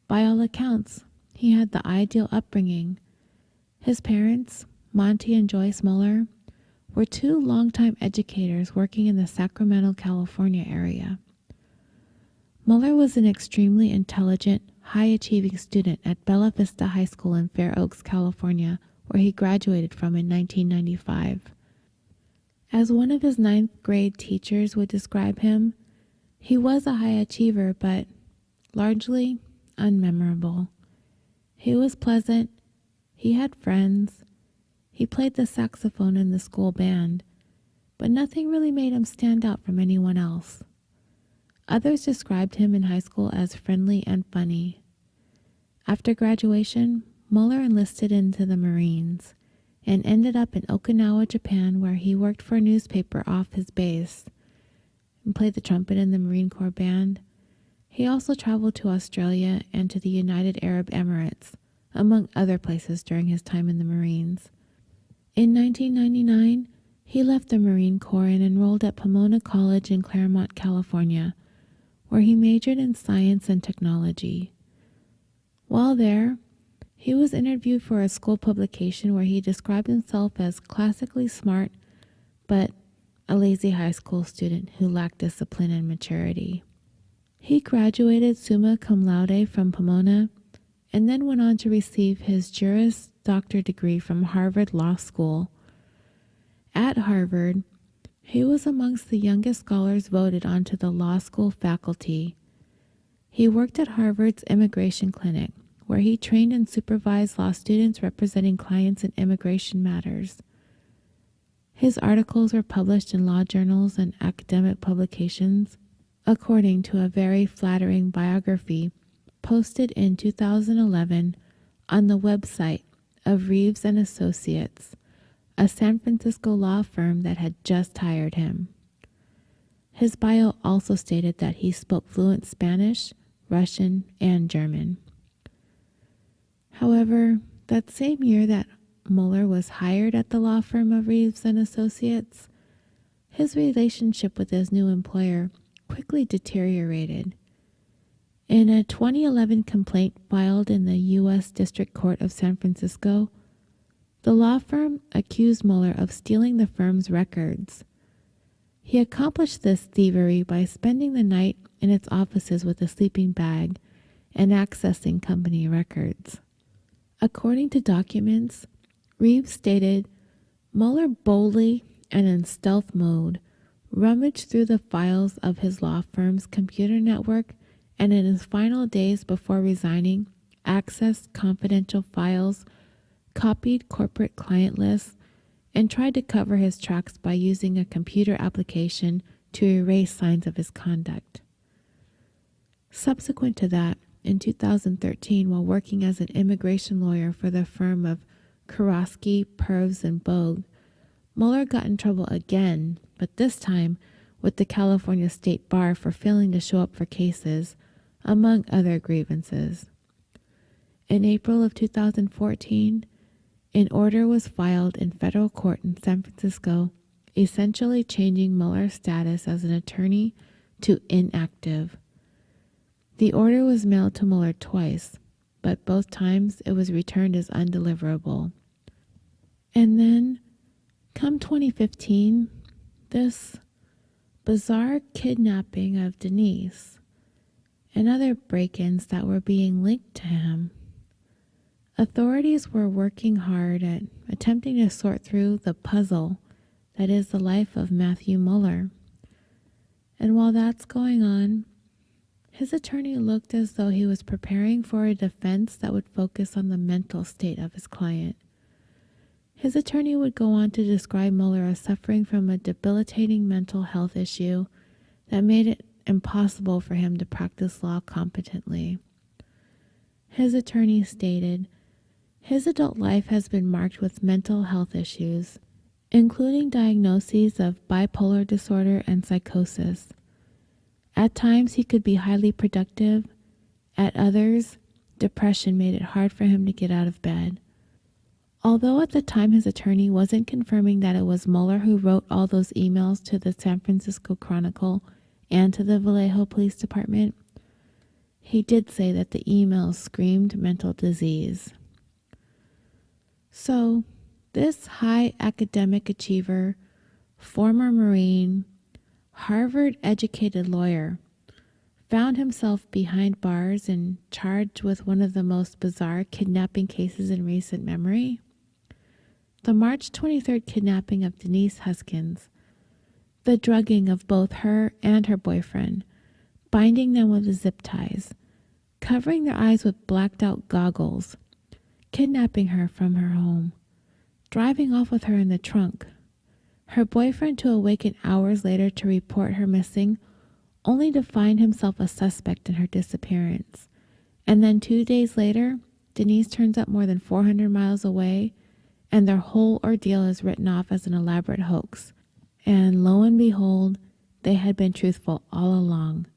By all accounts, he had the ideal upbringing. His parents, Monty and Joyce Mueller, were 2 longtime educators working in the Sacramento, California area. Mueller was an extremely intelligent, high-achieving student at Bella Vista High School in Fair Oaks, California, where he graduated from in 1995. As one of his 9th grade teachers would describe him, he was a high achiever, but largely unmemorable. He was pleasant, he had friends, he played the saxophone in the school band, but nothing really made him stand out from anyone else. Others described him in high school as friendly and funny. After graduation, Mueller enlisted into the Marines and ended up in Okinawa, Japan, where he worked for a newspaper off his base and played the trumpet in the Marine Corps band. He also traveled to Australia and to the United Arab Emirates, among other places during his time in the Marines. In 1999, he left the Marine Corps and enrolled at Pomona College in Claremont, California, where he majored in science and technology. While there, he was interviewed for a school publication where he described himself as classically smart, but a lazy high school student who lacked discipline and maturity. He graduated summa cum laude from Pomona and then went on to receive his Juris Doctor degree from Harvard Law School. At Harvard, he was amongst the youngest scholars voted onto the law school faculty. He worked at Harvard's immigration clinic, where he trained and supervised law students representing clients in immigration matters. His articles were published in law journals and academic publications, according to a very flattering biography posted in 2011 on the website of Reeves and Associates, a San Francisco law firm that had just hired him. His bio also stated that he spoke fluent Spanish, Russian, and German. However, that same year that Mueller was hired at the law firm of Reeves and Associates, his relationship with his new employer quickly deteriorated. In a 2011 complaint filed in the U.S. District Court of San Francisco, the law firm accused Mueller of stealing the firm's records. He accomplished this thievery by spending the night in its offices with a sleeping bag and accessing company records. According to documents, Reeves stated, Mueller boldly and in stealth mode rummaged through the files of his law firm's computer network and in his final days before resigning, accessed confidential files, copied corporate client lists, and tried to cover his tracks by using a computer application to erase signs of his conduct. Subsequent to that, in 2013, while working as an immigration lawyer for the firm of Kurosky, Purves, and Bogue, Mueller got in trouble again, but this time with the California State Bar for failing to show up for cases, among other grievances. In April of 2014, an order was filed in federal court in San Francisco, essentially changing Mueller's status as an attorney to inactive. The order was mailed to Mueller twice, but both times it was returned as undeliverable. And then, come 2015, this bizarre kidnapping of Denise and other break-ins that were being linked to him. Authorities were working hard at attempting to sort through the puzzle that is the life of Matthew Mueller. And while that's going on, his attorney looked as though he was preparing for a defense that would focus on the mental state of his client. His attorney would go on to describe Mueller as suffering from a debilitating mental health issue that made it impossible for him to practice law competently. His attorney stated, his adult life has been marked with mental health issues, including diagnoses of bipolar disorder and psychosis. At times, he could be highly productive. At others, depression made it hard for him to get out of bed. Although at the time his attorney wasn't confirming that it was Mueller who wrote all those emails to the San Francisco Chronicle and to the Vallejo Police Department, he did say that the emails screamed mental disease. So, this high academic achiever, former Marine, Harvard-educated lawyer found himself behind bars and charged with one of the most bizarre kidnapping cases in recent memory. The March 23rd kidnapping of Denise Huskins, the drugging of both her and her boyfriend, binding them with zip ties, covering their eyes with blacked-out goggles, kidnapping her from her home, driving off with her in the trunk, her boyfriend to awaken hours later to report her missing, only to find himself a suspect in her disappearance. And then 2 days later, Denise turns up more than 400 miles away, and their whole ordeal is written off as an elaborate hoax. And lo and behold, they had been truthful all along,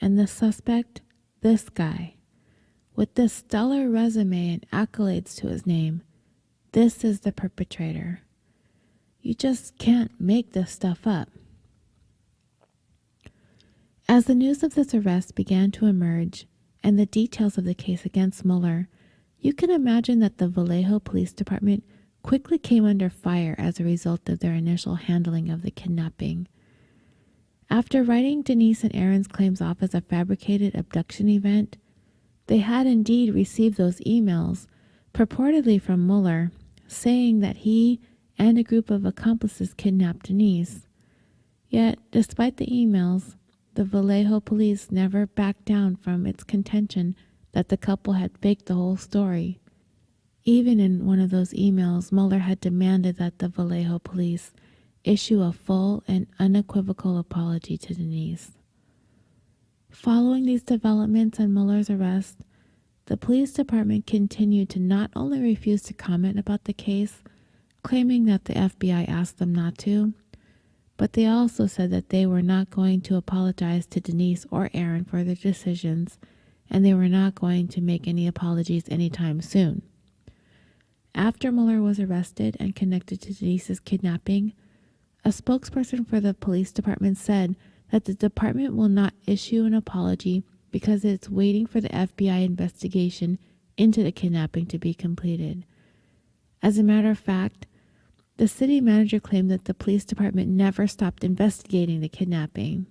And the suspect, this guy, with this stellar resume and accolades to his name, this is the perpetrator. You just can't make this stuff up. As the news of this arrest began to emerge and the details of the case against Mueller, you can imagine that the Vallejo Police Department quickly came under fire as a result of their initial handling of the kidnapping. After writing Denise and Aaron's claims off as a fabricated abduction event, they had indeed received those emails, purportedly from Mueller, saying that he and a group of accomplices kidnapped Denise. Yet, despite the emails, the Vallejo police never backed down from its contention that the couple had faked the whole story. Even in one of those emails, Mueller had demanded that the Vallejo police issue a full and unequivocal apology to Denise. Following these developments and Mueller's arrest, the police department continued to not only refuse to comment about the case, claiming that the FBI asked them not to, but they also said that they were not going to apologize to Denise or Aaron for their decisions, and they were not going to make any apologies anytime soon. After Mueller was arrested and connected to Denise's kidnapping, a spokesperson for the police department said that the department will not issue an apology because it's waiting for the FBI investigation into the kidnapping to be completed. As a matter of fact, the city manager claimed that the police department never stopped investigating the kidnapping.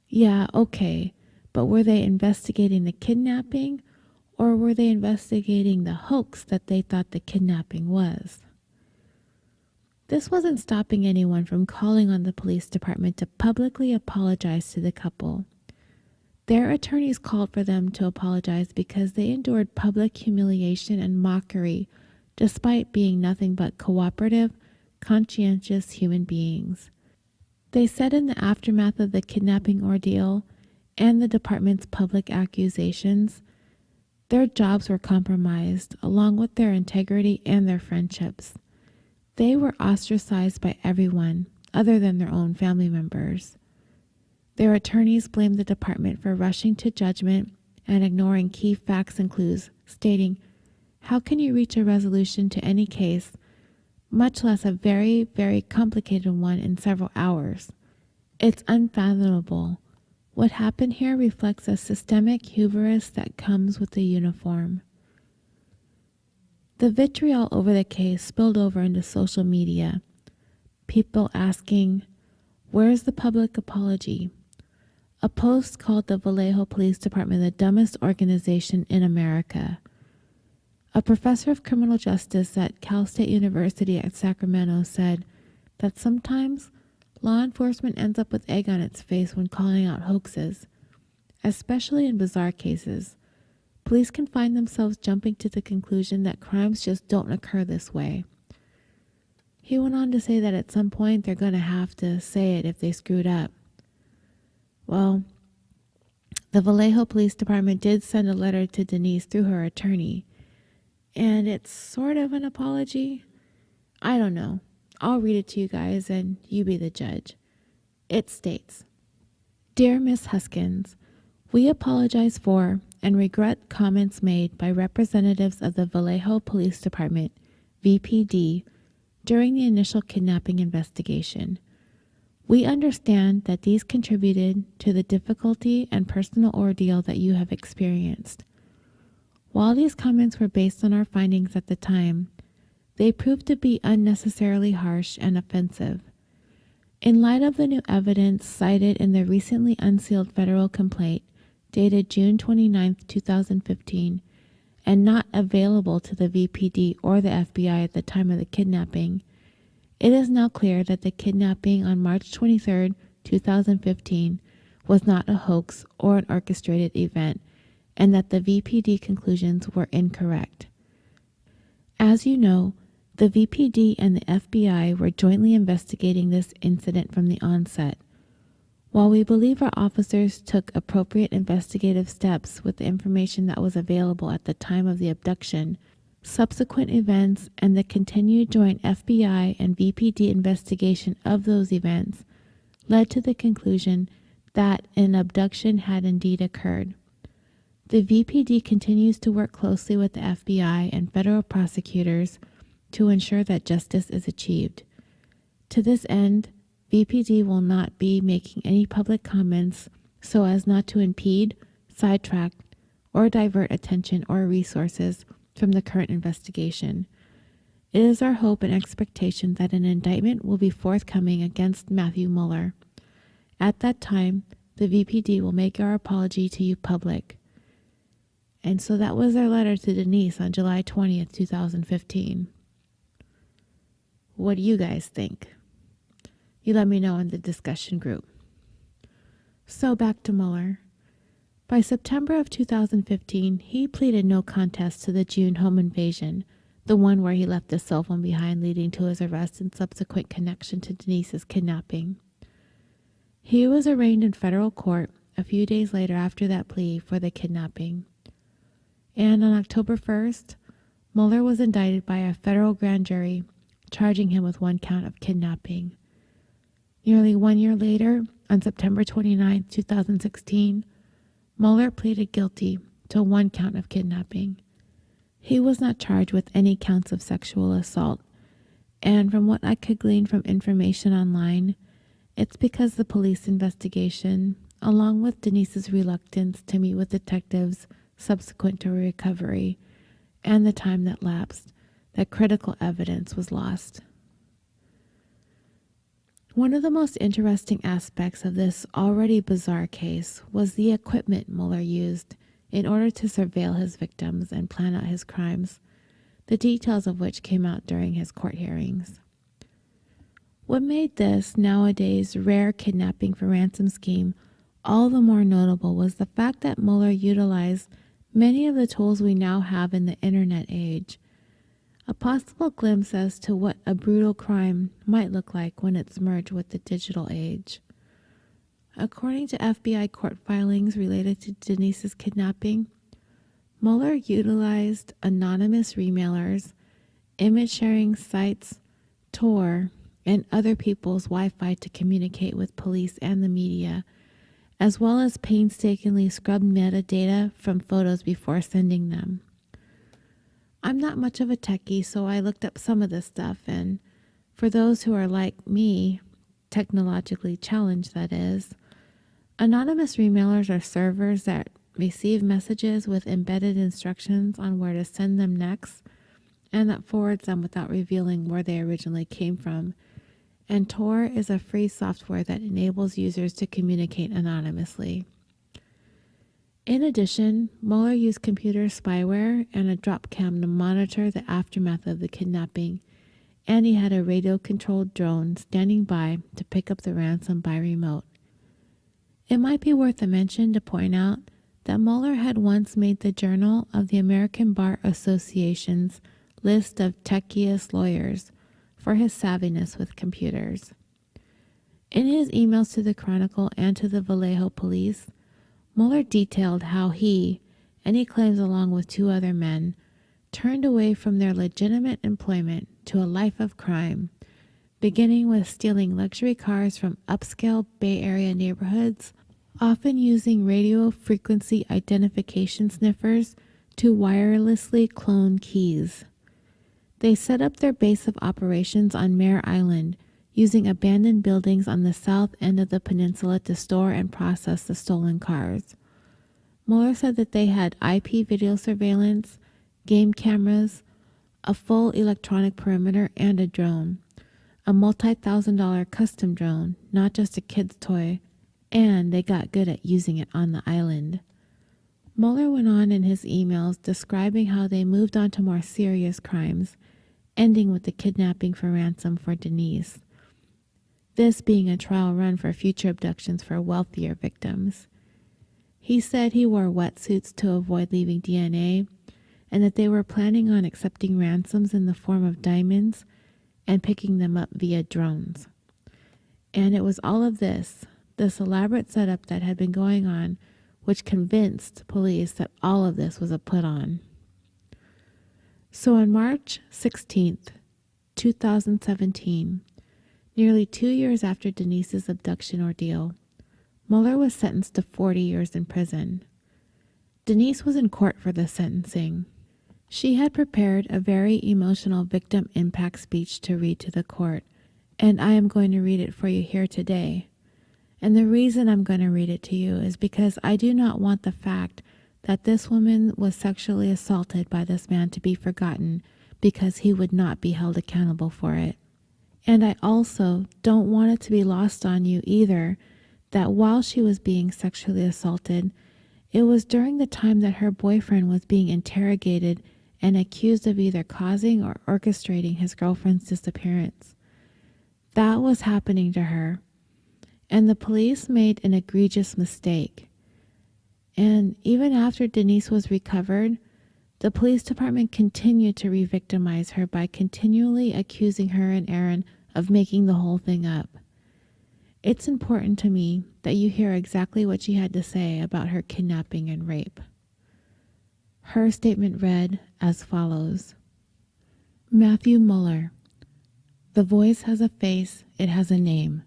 Yeah, okay, but were they investigating the kidnapping, or were they investigating the hoax that they thought the kidnapping was? This wasn't stopping anyone from calling on the police department to publicly apologize to the couple. Their attorneys called for them to apologize because they endured public humiliation and mockery despite being nothing but cooperative, conscientious human beings. They said in the aftermath of the kidnapping ordeal and the department's public accusations, their jobs were compromised along with their integrity and their friendships. They were ostracized by everyone other than their own family members. Their attorneys blamed the department for rushing to judgment and ignoring key facts and clues, stating, "How can you reach a resolution to any case, much less a very, very complicated one, in several hours? It's unfathomable. What happened here reflects a systemic hubris that comes with the uniform." The vitriol over the case spilled over into social media. People asking, "Where's the public apology?" A post called the Vallejo Police Department the dumbest organization in America. A professor of criminal justice at Cal State University at Sacramento said that sometimes law enforcement ends up with egg on its face when calling out hoaxes, especially in bizarre cases. Police can find themselves jumping to the conclusion that crimes just don't occur this way. He went on to say that at some point they're going to have to say it if they screwed up. Well, the Vallejo Police Department did send a letter to Denise through her attorney, and it's sort of an apology. I don't know. I'll read it to you guys and you be the judge. It states, "Dear Miss Huskins, we apologize for and regret comments made by representatives of the Vallejo Police Department, VPD, during the initial kidnapping investigation. We understand that these contributed to the difficulty and personal ordeal that you have experienced. While these comments were based on our findings at the time, they proved to be unnecessarily harsh and offensive. In light of the new evidence cited in the recently unsealed federal complaint dated June 29, 2015, and not available to the VPD or the FBI at the time of the kidnapping, it is now clear that the kidnapping on March 23, 2015 was not a hoax or an orchestrated event, and that the VPD conclusions were incorrect. As you know, the VPD and the FBI were jointly investigating this incident from the onset. While we believe our officers took appropriate investigative steps with the information that was available at the time of the abduction, subsequent events and the continued joint FBI and VPD investigation of those events led to the conclusion that an abduction had indeed occurred. The VPD continues to work closely with the FBI and federal prosecutors to ensure that justice is achieved. To this end, VPD will not be making any public comments so as not to impede, sidetrack, or divert attention or resources from the current investigation. It is our hope and expectation that an indictment will be forthcoming against Matthew Mueller. At that time, the VPD will make our apology to you public. And so that was our letter to Denise on July 20th, 2015. What do you guys think? You let me know in the discussion group. So back to Mueller. By September of 2015, he pleaded no contest to the June home invasion, the one where he left his cell phone behind, leading to his arrest and subsequent connection to Denise's kidnapping. He was arraigned in federal court a few days later after that plea for the kidnapping. And on October 1st, Mueller was indicted by a federal grand jury, charging him with one count of kidnapping. Nearly 1 year later, on September 29, 2016, Mueller pleaded guilty to one count of kidnapping. He was not charged with any counts of sexual assault, and from what I could glean from information online, it's because the police investigation, along with Denise's reluctance to meet with detectives subsequent to her recovery, and the time that lapsed, that critical evidence was lost. One of the most interesting aspects of this already bizarre case was the equipment Mueller used in order to surveil his victims and plan out his crimes, the details of which came out during his court hearings. What made this nowadays rare kidnapping for ransom scheme all the more notable was the fact that Mueller utilized many of the tools we now have in the internet age. A possible glimpse as to what a brutal crime might look like when it's merged with the digital age. According to FBI court filings related to Denise's kidnapping, Mueller utilized anonymous remailers, image sharing sites, Tor, and other people's Wi-Fi to communicate with police and the media, as well as painstakingly scrubbed metadata from photos before sending them. I'm not much of a techie, so I looked up some of this stuff, and for those who are like me, technologically challenged that is, anonymous remailers are servers that receive messages with embedded instructions on where to send them next, and that forwards them without revealing where they originally came from. And Tor is a free software that enables users to communicate anonymously. In addition, Mueller used computer spyware and a drop cam to monitor the aftermath of the kidnapping, and he had a radio-controlled drone standing by to pick up the ransom by remote. It might be worth a mention to point out that Mueller had once made the Journal of the American Bar Association's list of techiest lawyers for his savviness with computers. In his emails to the Chronicle and to the Vallejo police, Mueller detailed how he, and he claims along with two other men, turned away from their legitimate employment to a life of crime, beginning with stealing luxury cars from upscale Bay Area neighborhoods, often using radio frequency identification sniffers to wirelessly clone keys. They set up their base of operations on Mare Island, using abandoned buildings on the south end of the peninsula to store and process the stolen cars. Mueller said that they had IP video surveillance, game cameras, a full electronic perimeter, and a drone, a multi-$1,000 custom drone, not just a kid's toy, and they got good at using it on the island. Mueller went on in his emails describing how they moved on to more serious crimes, ending with the kidnapping for ransom for Denise, this being a trial run for future abductions for wealthier victims. He said he wore wetsuits to avoid leaving DNA, and that they were planning on accepting ransoms in the form of diamonds and picking them up via drones. And it was all of this elaborate setup that had been going on, which convinced police that all of this was a put-on. So on March 16th, 2017, nearly 2 years after Denise's abduction ordeal, Mueller was sentenced to 40 years in prison. Denise was in court for the sentencing. She had prepared a very emotional victim impact speech to read to the court, and I am going to read it for you here today. And the reason I'm going to read it to you is because I do not want the fact that this woman was sexually assaulted by this man to be forgotten because he would not be held accountable for it. And I also don't want it to be lost on you either that while she was being sexually assaulted, it was during the time that her boyfriend was being interrogated and accused of either causing or orchestrating his girlfriend's disappearance. That was happening to her. And the police made an egregious mistake. And even after Denise was recovered, the police department continued to re-victimize her by continually accusing her and Aaron of making the whole thing up. It's important to me that you hear exactly what she had to say about her kidnapping and rape. Her statement read as follows. Matthew Mueller. The voice has a face, it has a name.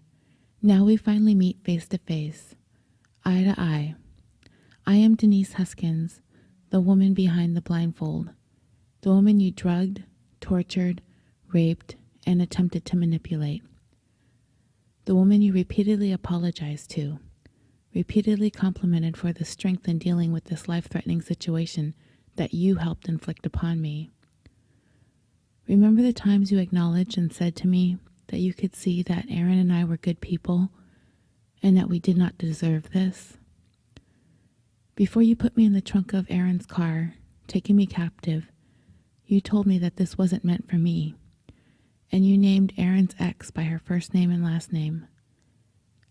Now we finally meet face to face, eye to eye. I am Denise Huskins, the woman behind the blindfold, the woman you drugged, tortured, raped, and attempted to manipulate. The woman you repeatedly apologized to, repeatedly complimented for the strength in dealing with this life-threatening situation that you helped inflict upon me. Remember the times you acknowledged and said to me that you could see that Aaron and I were good people and that we did not deserve this? Before you put me in the trunk of Aaron's car, taking me captive, you told me that this wasn't meant for me, and you named Aaron's ex by her first name and last name.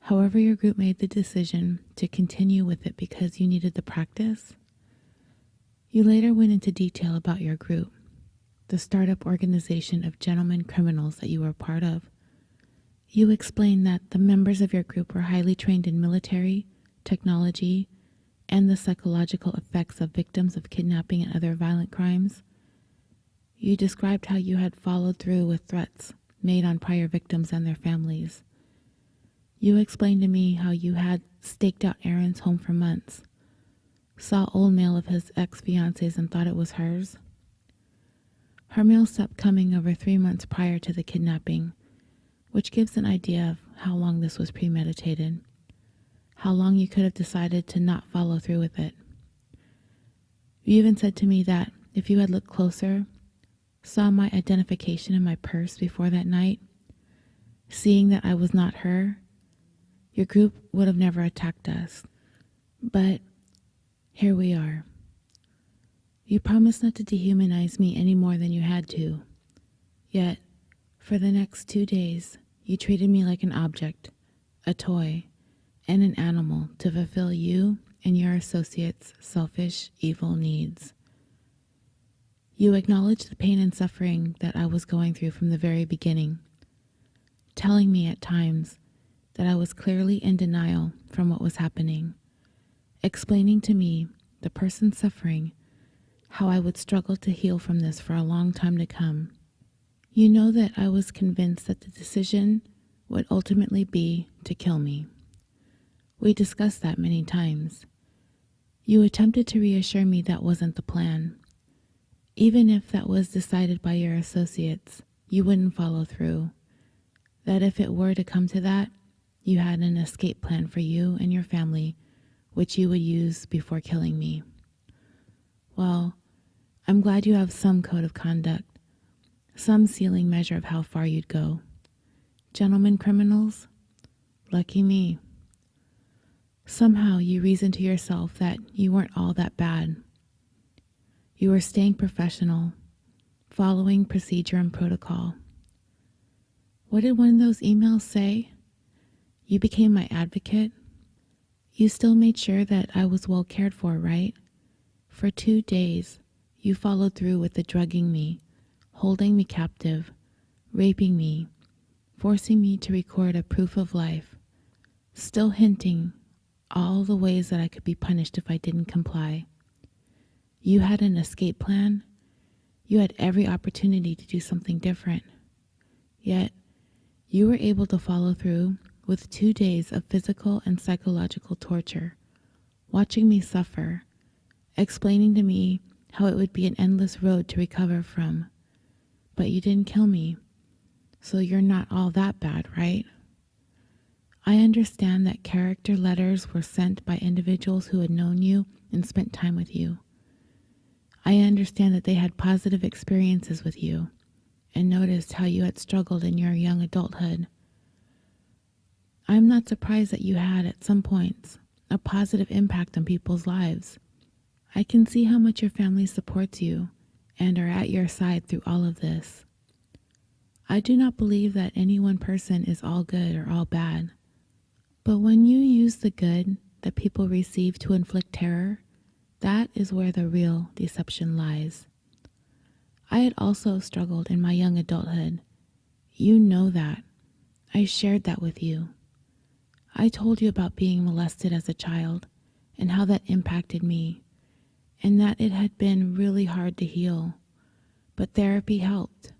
However, your group made the decision to continue with it because you needed the practice. You later went into detail about your group, the startup organization of gentlemen criminals that you were part of. You explained that the members of your group were highly trained in military, technology, and the psychological effects of victims of kidnapping and other violent crimes. You described how you had followed through with threats made on prior victims and their families. You explained to me how you had staked out Aaron's home for months, saw old mail of his ex-fiancés and thought it was hers. Her mail stopped coming over 3 months prior to the kidnapping, which gives an idea of how long this was premeditated, how long you could have decided to not follow through with it. You even said to me that if you had looked closer, saw my identification in my purse before that night, seeing that I was not her, your group would have never attacked us. But here we are. You promised not to dehumanize me any more than you had to. Yet, for the next 2 days, you treated me like an object, a toy, and an animal to fulfill you and your associates' selfish, evil needs. You acknowledged the pain and suffering that I was going through from the very beginning, telling me at times that I was clearly in denial from what was happening, explaining to me, the person suffering, how I would struggle to heal from this for a long time to come. You know that I was convinced that the decision would ultimately be to kill me. We discussed that many times. You attempted to reassure me that wasn't the plan. Even if that was decided by your associates, you wouldn't follow through. That if it were to come to that, you had an escape plan for you and your family, which you would use before killing me. Well, I'm glad you have some code of conduct, some ceiling measure of how far you'd go. Gentlemen criminals, lucky me. Somehow you reasoned to yourself that you weren't all that bad. You were staying professional, following procedure and protocol. What did one of those emails say? You became my advocate. You still made sure that I was well cared for, right? For 2 days, you followed through with the drugging me, holding me captive, raping me, forcing me to record a proof of life, still hinting all the ways that I could be punished if I didn't comply. You had an escape plan. You had every opportunity to do something different. Yet, you were able to follow through with 2 days of physical and psychological torture, watching me suffer, explaining to me how it would be an endless road to recover from. But you didn't kill me, so you're not all that bad, right? I understand that character letters were sent by individuals who had known you and spent time with you. I understand that they had positive experiences with you and noticed how you had struggled in your young adulthood. I'm not surprised that you had, at some points, a positive impact on people's lives. I can see how much your family supports you and are at your side through all of this. I do not believe that any one person is all good or all bad. But when you use the good that people receive to inflict terror, that is where the real deception lies. I had also struggled in my young adulthood. You know that. I shared that with you. I told you about being molested as a child and how that impacted me, and that it had been really hard to heal, but therapy helped.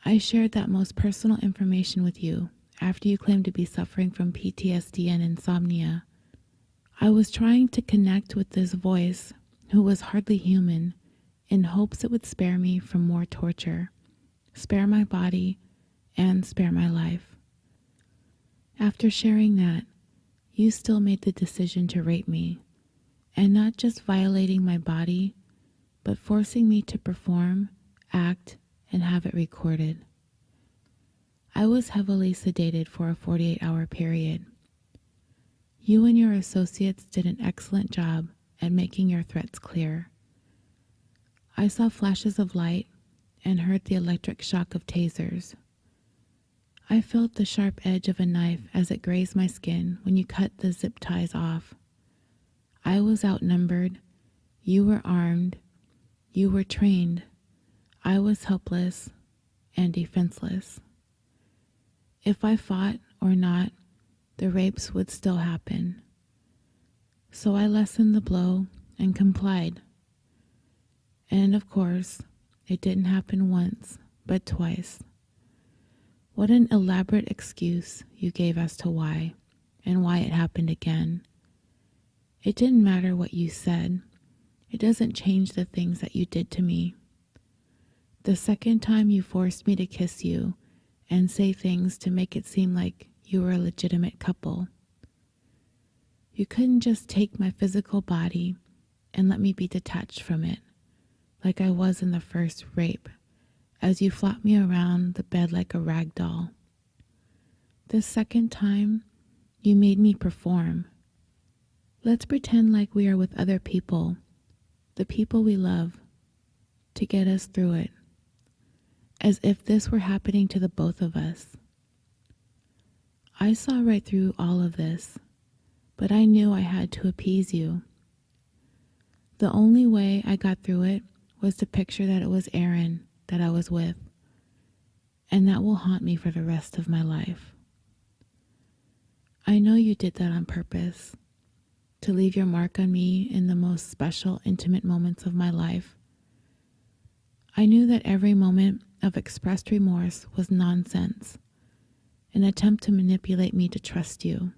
I shared that most personal information with you after you claimed to be suffering from PTSD and insomnia. I was trying to connect with this voice who was hardly human in hopes it would spare me from more torture, spare my body, and spare my life. After sharing that, you still made the decision to rape me, and not just violating my body, but forcing me to perform, act, and have it recorded. I was heavily sedated for a 48-hour period. You and your associates did an excellent job at making your threats clear. I saw flashes of light and heard the electric shock of tasers. I felt the sharp edge of a knife as it grazed my skin when you cut the zip ties off. I was outnumbered. You were armed. You were trained. I was helpless and defenseless. If I fought or not, the rapes would still happen. So I lessened the blow and complied. And of course, it didn't happen once, but twice. What an elaborate excuse you gave as to why, and why it happened again. It didn't matter what you said. It doesn't change the things that you did to me. The second time you forced me to kiss you and say things to make it seem like you were a legitimate couple. You couldn't just take my physical body and let me be detached from it, like I was in the first rape, as you flopped me around the bed like a rag doll. The second time, you made me perform. Let's pretend like we are with other people, the people we love, to get us through it, as if this were happening to the both of us. I saw right through all of this, but I knew I had to appease you. The only way I got through it was to picture that it was Aaron that I was with, and that will haunt me for the rest of my life. I know you did that on purpose, to leave your mark on me in the most special, intimate moments of my life. I knew that every moment of expressed remorse was nonsense, an attempt to manipulate me to trust you.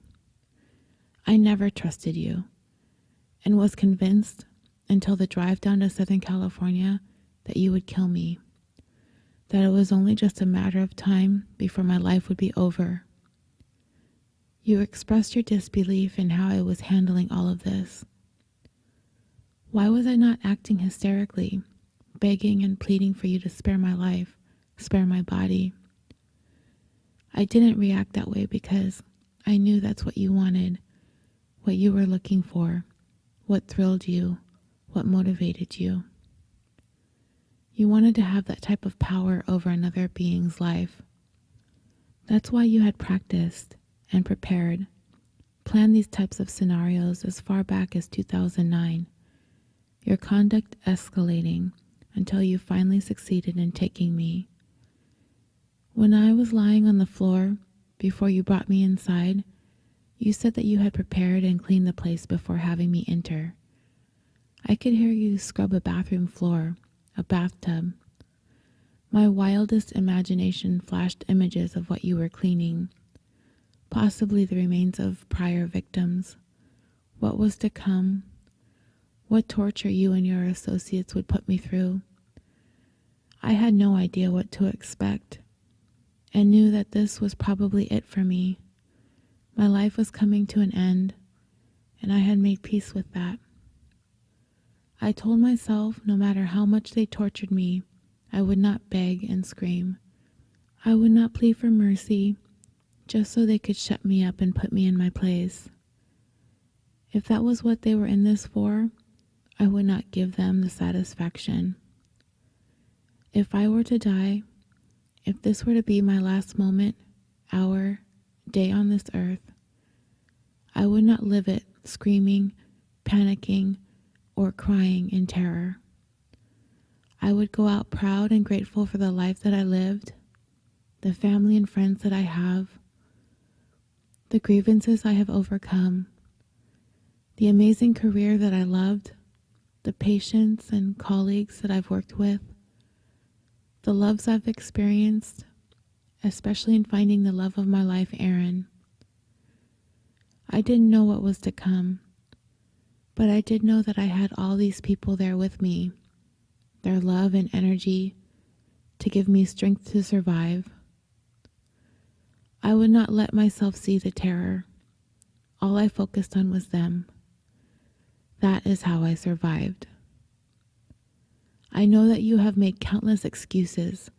I never trusted you, and was convinced until the drive down to Southern California that you would kill me, that it was only just a matter of time before my life would be over. You expressed your disbelief in how I was handling all of this. Why was I not acting hysterically, begging and pleading for you to spare my life, spare my body? I didn't react that way because I knew that's what you wanted, what you were looking for, what thrilled you, what motivated you. You wanted to have that type of power over another being's life. That's why you had practiced and prepared, planned these types of scenarios as far back as 2009, your conduct escalating until you finally succeeded in taking me. When I was lying on the floor before you brought me inside, you said that you had prepared and cleaned the place before having me enter. I could hear you scrub a bathroom floor, a bathtub. My wildest imagination flashed images of what you were cleaning. possibly the remains of prior victims, what was to come, what torture you and your associates would put me through. I had no idea what to expect, and knew that this was probably it for me. My life was coming to an end, and I had made peace with that. I told myself no matter how much they tortured me, I would not beg and scream. I would not plead for mercy just so they could shut me up and put me in my place. If that was what they were in this for, I would not give them the satisfaction. If I were to die, if this were to be my last moment, hour, day on this earth, I would not live it screaming, panicking, or crying in terror. I would go out proud and grateful for the life that I lived, the family and friends that I have, the grievances I have overcome, the amazing career that I loved, the patients and colleagues that I've worked with, the loves I've experienced, especially in finding the love of my life, Aaron. I didn't know what was to come, but I did know that I had all these people there with me, their love and energy to give me strength to survive. I would not let myself see the terror. All I focused on was them. That is how I survived. I know that you have made countless excuses,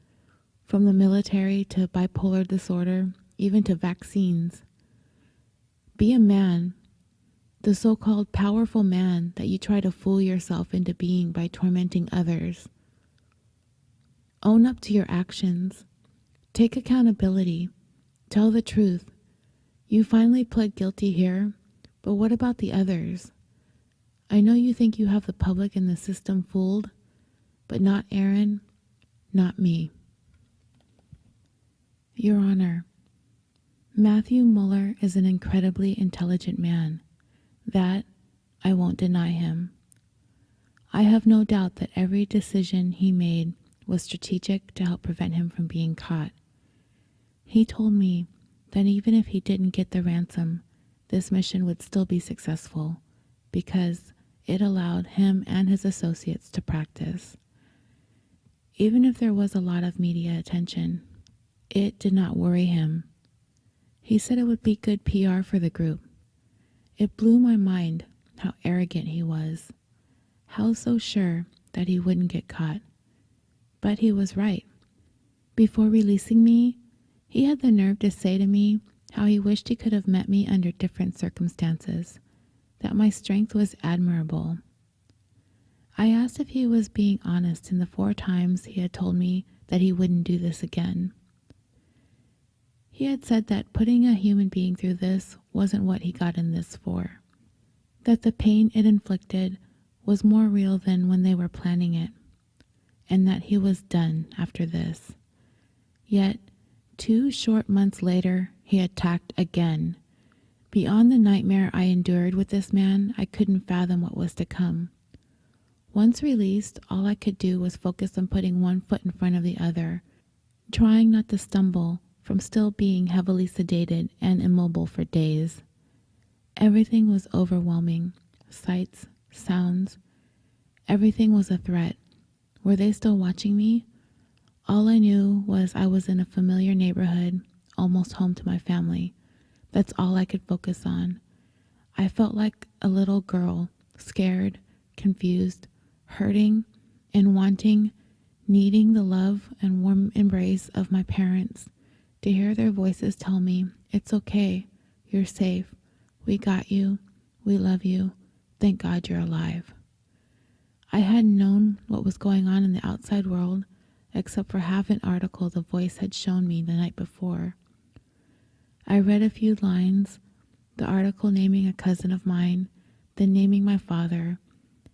from the military to bipolar disorder, even to vaccines. Be a man, the so-called powerful man that you try to fool yourself into being by tormenting others. Own up to your actions. Take accountability. Tell the truth. You finally pled guilty here, but what about the others? I know you think you have the public and the system fooled, but not Aaron, not me. Your Honor, Matthew Mueller is an incredibly intelligent man. That I won't deny him. I have no doubt that every decision he made was strategic to help prevent him from being caught. He told me that even if he didn't get the ransom, this mission would still be successful because it allowed him and his associates to practice. Even if there was a lot of media attention, it did not worry him. He said it would be good PR for the group. It blew my mind how arrogant he was, how so sure that he wouldn't get caught. But he was right. Before releasing me, he had the nerve to say to me how he wished he could have met me under different circumstances, that my strength was admirable. I asked if he was being honest in the 4 times he had told me that he wouldn't do this again. He had said that putting a human being through this wasn't what he got in this for, that the pain it inflicted was more real than when they were planning it, and that he was done after this. Yet, 2 short months later, he attacked again. Beyond the nightmare I endured with this man, I couldn't fathom what was to come. Once released, all I could do was focus on putting one foot in front of the other, trying not to stumble from still being heavily sedated and immobile for days. Everything was overwhelming. Sights, sounds, everything was a threat. Were they still watching me? All I knew was I was in a familiar neighborhood, almost home to my family. That's all I could focus on. I felt like a little girl, scared, confused, hurting, and wanting, needing the love and warm embrace of my parents, to hear their voices tell me, "It's okay, you're safe, we got you, we love you, thank God you're alive." I hadn't known what was going on in the outside world, except for half an article the voice had shown me the night before. I read a few lines, the article naming a cousin of mine, then naming my father,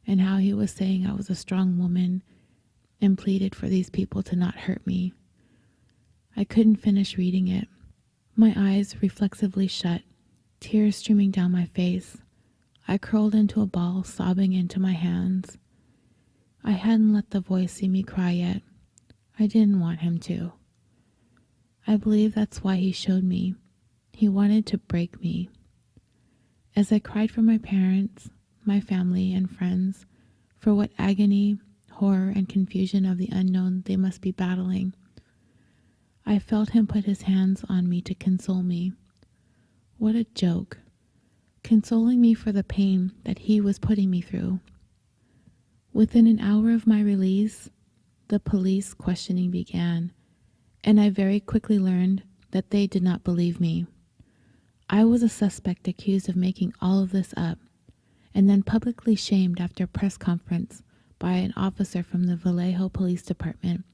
and how he was saying I was a strong woman and pleaded for these people to not hurt me. I couldn't finish reading it. My eyes reflexively shut, tears streaming down my face. I curled into a ball, sobbing into my hands. I hadn't let the voice see me cry yet. I didn't want him to. I believe that's why he showed me. He wanted to break me. As I cried for my parents, my family, and friends, for what agony, horror, and confusion of the unknown they must be battling, I felt him put his hands on me to console me. What a joke. Consoling me for the pain that he was putting me through. Within an hour of my release, the police questioning began, and I very quickly learned that they did not believe me. I was a suspect accused of making all of this up, and then publicly shamed after a press conference by an officer from the Vallejo Police Department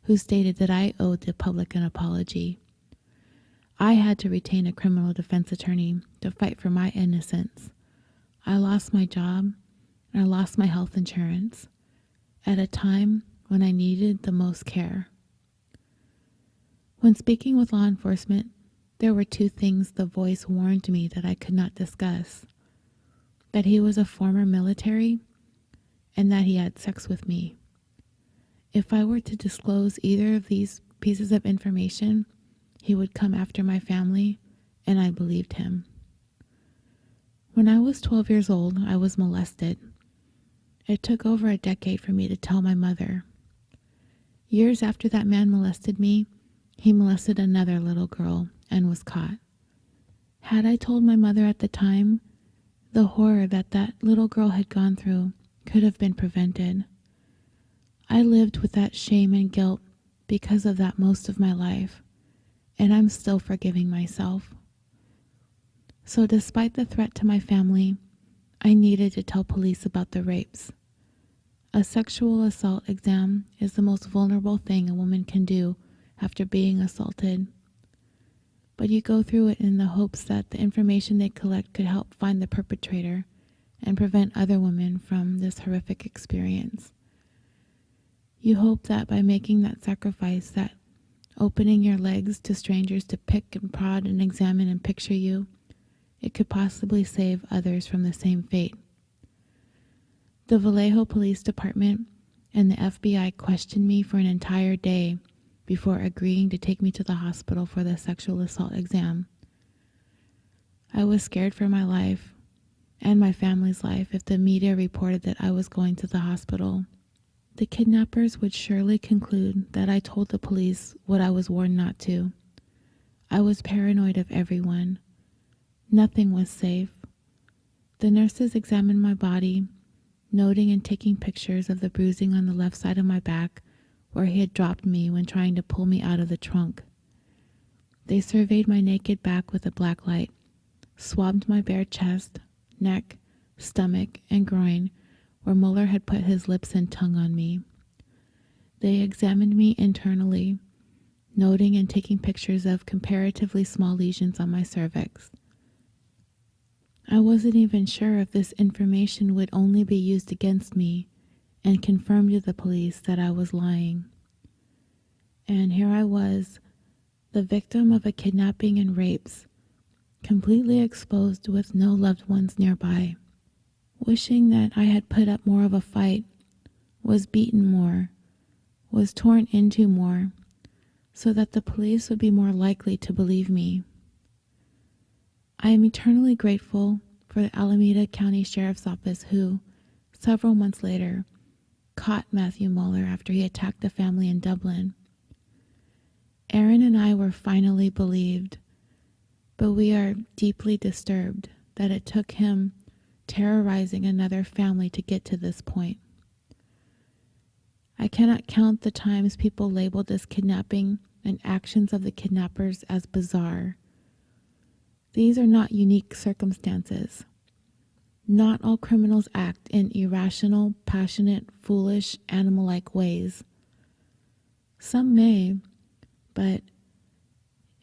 who stated that I owed the public an apology. I had to retain a criminal defense attorney to fight for my innocence. I lost my job, and I lost my health insurance at a time when I needed the most care. When speaking with law enforcement, there were two things the voice warned me that I could not discuss: that he was a former military and that he had sex with me. If I were to disclose either of these pieces of information, he would come after my family, and I believed him. When I was 12 years old, I was molested. It took over a decade for me to tell my mother. Years after that man molested me, he molested another little girl and was caught. Had I told my mother at the time, the horror that that little girl had gone through could have been prevented. I lived with that shame and guilt because of that most of my life, and I'm still forgiving myself. So despite the threat to my family, I needed to tell police about the rapes. A sexual assault exam is the most vulnerable thing a woman can do after being assaulted. But you go through it in the hopes that the information they collect could help find the perpetrator and prevent other women from this horrific experience. You hope that by making that sacrifice, that opening your legs to strangers to pick and prod and examine and picture you, it could possibly save others from the same fate. The Vallejo Police Department and the FBI questioned me for an entire day before agreeing to take me to the hospital for the sexual assault exam. I was scared for my life and my family's life if the media reported that I was going to the hospital. The kidnappers would surely conclude that I told the police what I was warned not to. I was paranoid of everyone. Nothing was safe. The nurses examined my body, noting and taking pictures of the bruising on the left side of my back where he had dropped me when trying to pull me out of the trunk. They surveyed my naked back with a black light, swabbed my bare chest, neck, stomach, and groin where Mueller had put his lips and tongue on me. They examined me internally, noting and taking pictures of comparatively small lesions on my cervix. I wasn't even sure if this information would only be used against me and confirm to the police that I was lying. And here I was, the victim of a kidnapping and rapes, completely exposed with no loved ones nearby. Wishing that I had put up more of a fight, was beaten more, was torn into more, so that the police would be more likely to believe me. I am eternally grateful for the Alameda County Sheriff's Office who, several months later, caught Matthew Mueller after he attacked the family in Dublin. Aaron and I were finally believed, but we are deeply disturbed that it took him terrorizing another family to get to this point. I cannot count the times people labeled this kidnapping and actions of the kidnappers as bizarre. These are not unique circumstances. Not all criminals act in irrational, passionate, foolish, animal-like ways. Some may, but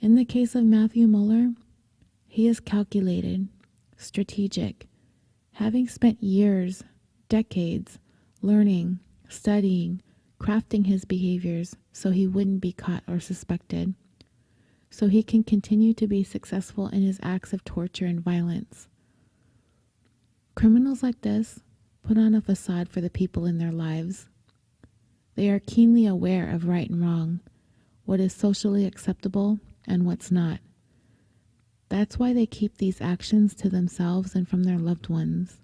in the case of Matthew Mueller, he is calculated, strategic, having spent years, decades, learning, studying, crafting his behaviors so he wouldn't be caught or suspected, so he can continue to be successful in his acts of torture and violence. Criminals like this put on a facade for the people in their lives. They are keenly aware of right and wrong, what is socially acceptable and what's not. That's why they keep these actions to themselves and from their loved ones.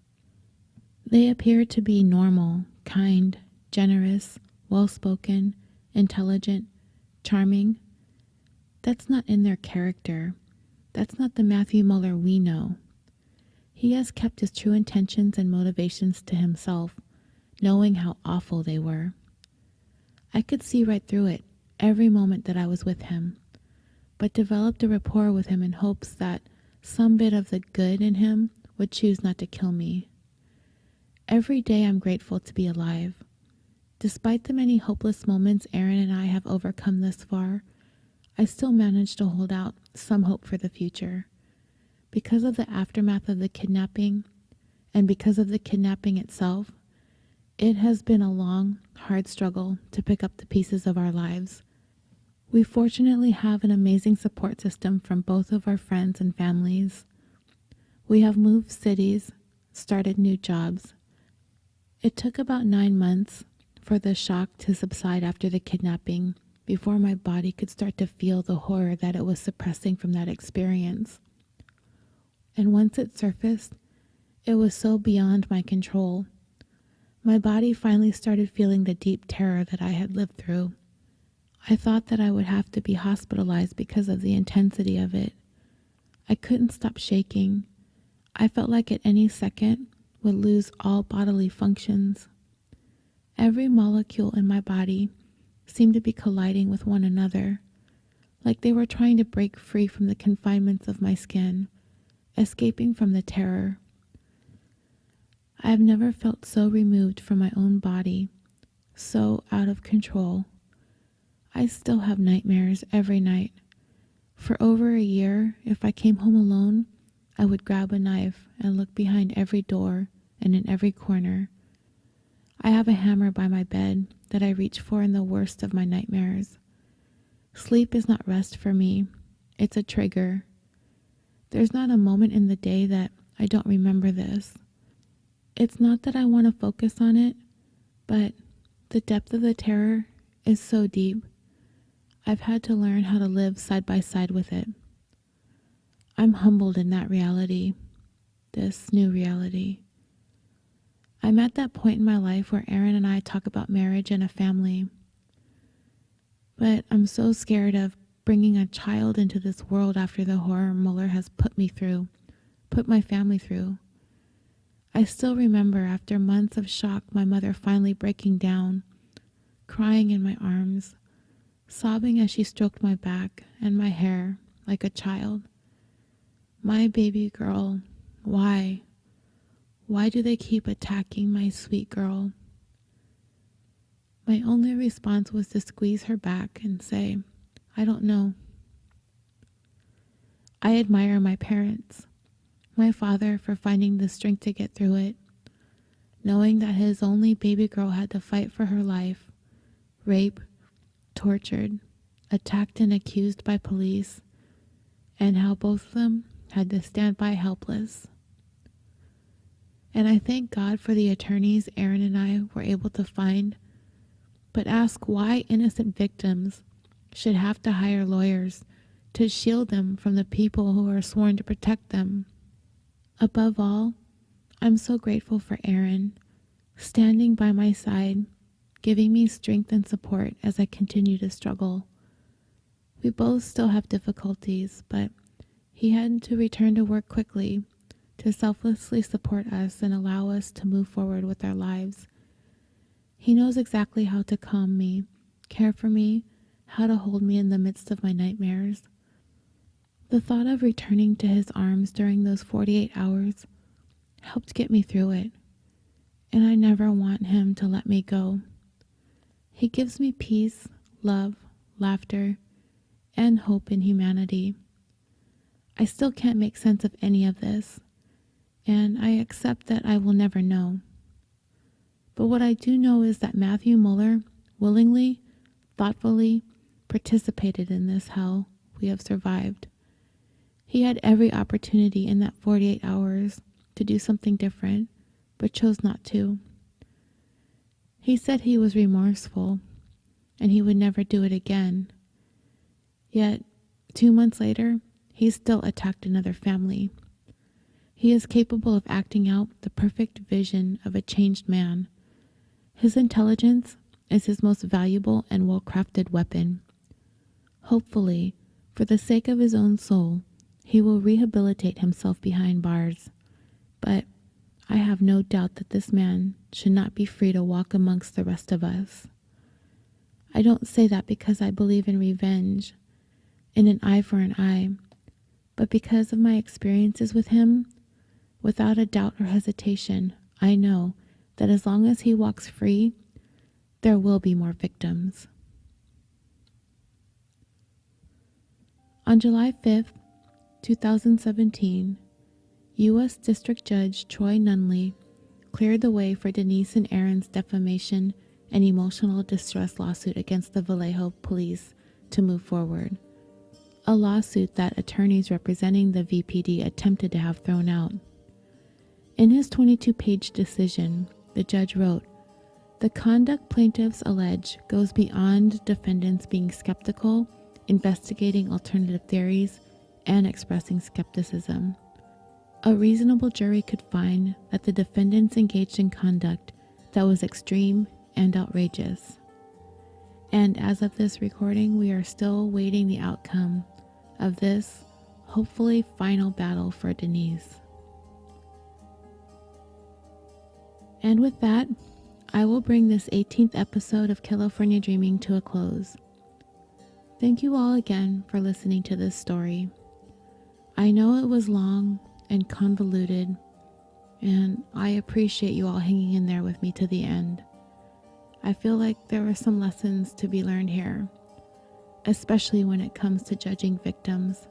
They appear to be normal, kind, generous, well-spoken, intelligent, charming. That's not in their character. That's not the Matthew Muller we know. He has kept his true intentions and motivations to himself, knowing how awful they were. I could see right through it every moment that I was with him, but developed a rapport with him in hopes that some bit of the good in him would choose not to kill me. Every day I'm grateful to be alive. Despite the many hopeless moments Aaron and I have overcome thus far, I still manage to hold out some hope for the future. Because of the aftermath of the kidnapping, and because of the kidnapping itself, it has been a long, hard struggle to pick up the pieces of our lives. We fortunately have an amazing support system from both of our friends and families. We have moved cities, started new jobs. It took about 9 months for the shock to subside after the kidnapping before my body could start to feel the horror that it was suppressing from that experience. And once it surfaced, it was so beyond my control. My body finally started feeling the deep terror that I had lived through. I thought that I would have to be hospitalized because of the intensity of it. I couldn't stop shaking. I felt like at any second would lose all bodily functions. Every molecule in my body seemed to be colliding with one another, like they were trying to break free from the confinements of my skin, escaping from the terror. I have never felt so removed from my own body, so out of control. I still have nightmares every night. For over a year, if I came home alone, I would grab a knife and look behind every door and in every corner. I have a hammer by my bed that I reach for in the worst of my nightmares. Sleep is not rest for me. It's a trigger. There's not a moment in the day that I don't remember this. It's not that I want to focus on it, but the depth of the terror is so deep. I've had to learn how to live side by side with it. I'm humbled in that reality, this new reality. I'm at that point in my life where Aaron and I talk about marriage and a family. But I'm so scared of bringing a child into this world after the horror Muller has put my family through. I still remember after months of shock, my mother finally breaking down, crying in my arms, sobbing as she stroked my back and my hair like a child. My baby girl, why? Why do they keep attacking my sweet girl? My only response was to squeeze her back and say, I don't know. I admire my parents, my father for finding the strength to get through it, knowing that his only baby girl had to fight for her life, rape, tortured, attacked and accused by police, and how both of them had to stand by helpless. And I thank God for the attorneys Aaron and I were able to find, but ask why innocent victims should have to hire lawyers to shield them from the people who are sworn to protect them. Above all, I'm so grateful for Aaron, standing by my side, giving me strength and support as I continue to struggle. We both still have difficulties, but he had to return to work quickly to selflessly support us and allow us to move forward with our lives. He knows exactly how to calm me, care for me, how to hold me in the midst of my nightmares. The thought of returning to his arms during those 48 hours helped get me through it, and I never want him to let me go. He gives me peace, love, laughter, and hope in humanity. I still can't make sense of any of this, and I accept that I will never know. But what I do know is that Matthew Muller willingly, thoughtfully participated in this hell we have survived. He had every opportunity in that 48 hours to do something different, but chose not to. He said he was remorseful, and he would never do it again. Yet, 2 months later, he still attacked another family. He is capable of acting out the perfect vision of a changed man. His intelligence is his most valuable and well-crafted weapon. Hopefully, for the sake of his own soul, he will rehabilitate himself behind bars. But I have no doubt that this man should not be free to walk amongst the rest of us. I don't say that because I believe in revenge, in an eye for an eye, but because of my experiences with him. Without a doubt or hesitation, I know that as long as he walks free, there will be more victims. On July 5th, 2017, U.S. District Judge Troy Nunley cleared the way for Denise and Aaron's defamation and emotional distress lawsuit against the Vallejo police to move forward, a lawsuit that attorneys representing the VPD attempted to have thrown out. In his 22-page decision, the judge wrote, "The conduct plaintiffs allege goes beyond defendants being skeptical, investigating alternative theories, and expressing skepticism. A reasonable jury could find that the defendants engaged in conduct that was extreme and outrageous." And as of this recording, we are still awaiting the outcome of this, hopefully final battle for Denise. And with that, I will bring this 18th episode of California Dreaming to a close. Thank you all again for listening to this story. I know it was long and convoluted, and I appreciate you all hanging in there with me to the end. I feel like there were some lessons to be learned here, especially when it comes to judging victims,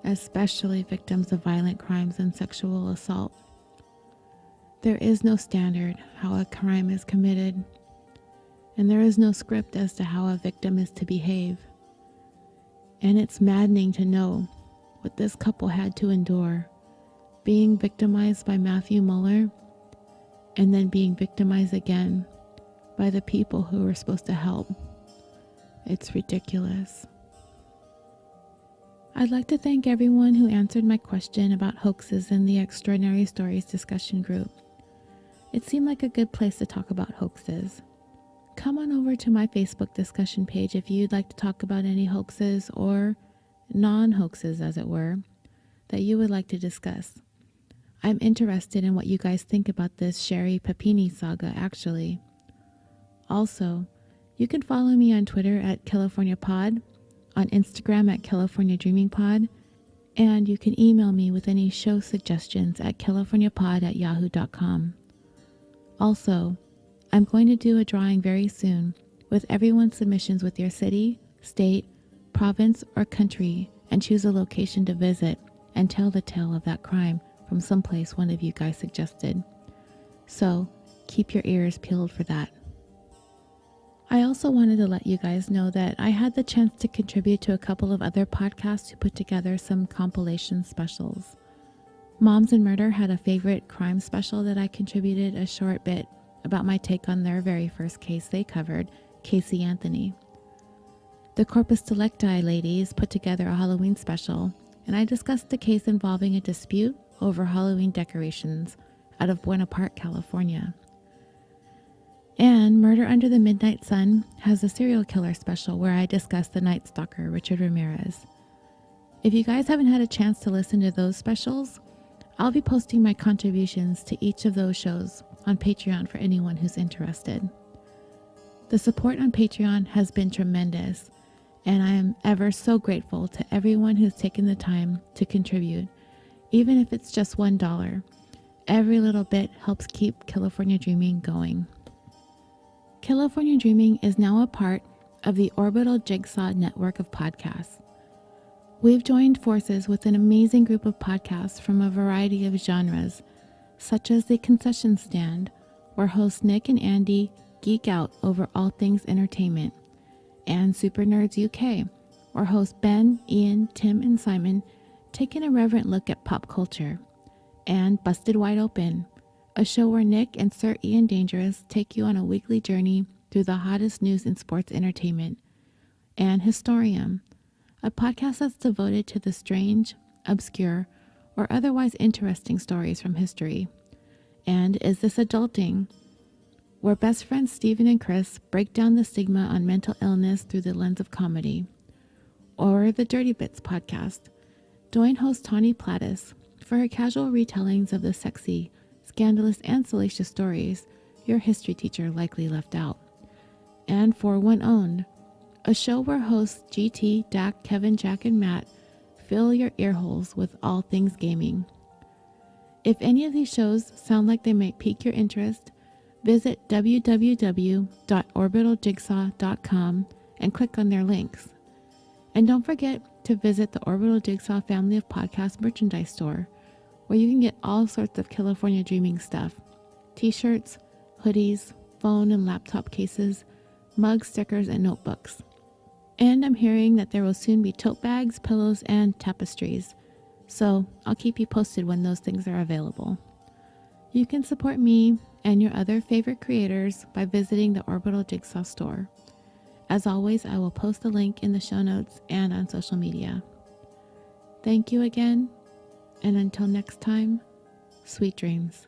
especially victims of violent crimes and sexual assault. There is no standard how a crime is committed, and there is no script as to how a victim is to behave. And it's maddening to know what this couple had to endure, being victimized by Matthew Mueller, and then being victimized again by the people who were supposed to help. It's ridiculous. I'd like to thank everyone who answered my question about hoaxes in the Extraordinary Stories discussion group. It seemed like a good place to talk about hoaxes. Come on over to my Facebook discussion page if you'd like to talk about any hoaxes or non-hoaxes, as it were, that you would like to discuss. I'm interested in what you guys think about this Sherry Papini saga, actually. Also, you can follow me on Twitter at CaliforniaPod, on Instagram at CaliforniaDreamingPod, and you can email me with any show suggestions at CaliforniaPod@yahoo.com. Also, I'm going to do a drawing very soon with everyone's submissions with your city, state, province, or country, and choose a location to visit and tell the tale of that crime from someplace one of you guys suggested. So, keep your ears peeled for that. I also wanted to let you guys know that I had the chance to contribute to a couple of other podcasts who put together some compilation specials. Moms and Murder had a favorite crime special that I contributed a short bit about my take on their very first case they covered, Casey Anthony. The Corpus Delicti ladies put together a Halloween special, and I discussed a case involving a dispute over Halloween decorations out of Buena Park, California. And Murder Under the Midnight Sun has a serial killer special where I discuss the Night Stalker, Richard Ramirez. If you guys haven't had a chance to listen to those specials, I'll be posting my contributions to each of those shows on Patreon for anyone who's interested. The support on Patreon has been tremendous, and I am ever so grateful to everyone who's taken the time to contribute, even if it's just $1. Every little bit helps keep California Dreaming going. California Dreaming is now a part of the Orbital Jigsaw network of podcasts. We've joined forces with an amazing group of podcasts from a variety of genres, such as The Concession Stand, where hosts Nick and Andy geek out over all things entertainment, and Super Nerds UK, where hosts Ben, Ian, Tim, and Simon take an irreverent look at pop culture, and Busted Wide Open, a show where Nick and Sir Ian Dangerous take you on a weekly journey through the hottest news in sports entertainment, and Historium, a podcast that's devoted to the strange, obscure, or otherwise interesting stories from history. And Is This Adulting?, where best friends Stephen and Chris break down the stigma on mental illness through the lens of comedy. Or the Dirty Bits podcast. Join host Tawny Plattis for her casual retellings of the sexy, scandalous, and salacious stories your history teacher likely left out. And For One Owned, a show where hosts GT, Dak, Kevin, Jack, and Matt fill your ear holes with all things gaming. If any of these shows sound like they might pique your interest, visit www.orbitaljigsaw.com and click on their links. And don't forget to visit the Orbital Jigsaw family of podcast merchandise store, where you can get all sorts of California Dreaming stuff: t-shirts, hoodies, phone and laptop cases, mugs, stickers, and notebooks. And I'm hearing that there will soon be tote bags, pillows, and tapestries. So I'll keep you posted when those things are available. You can support me and your other favorite creators by visiting the Orbital Jigsaw store. As always, I will post a link in the show notes and on social media. Thank you again, and until next time, sweet dreams.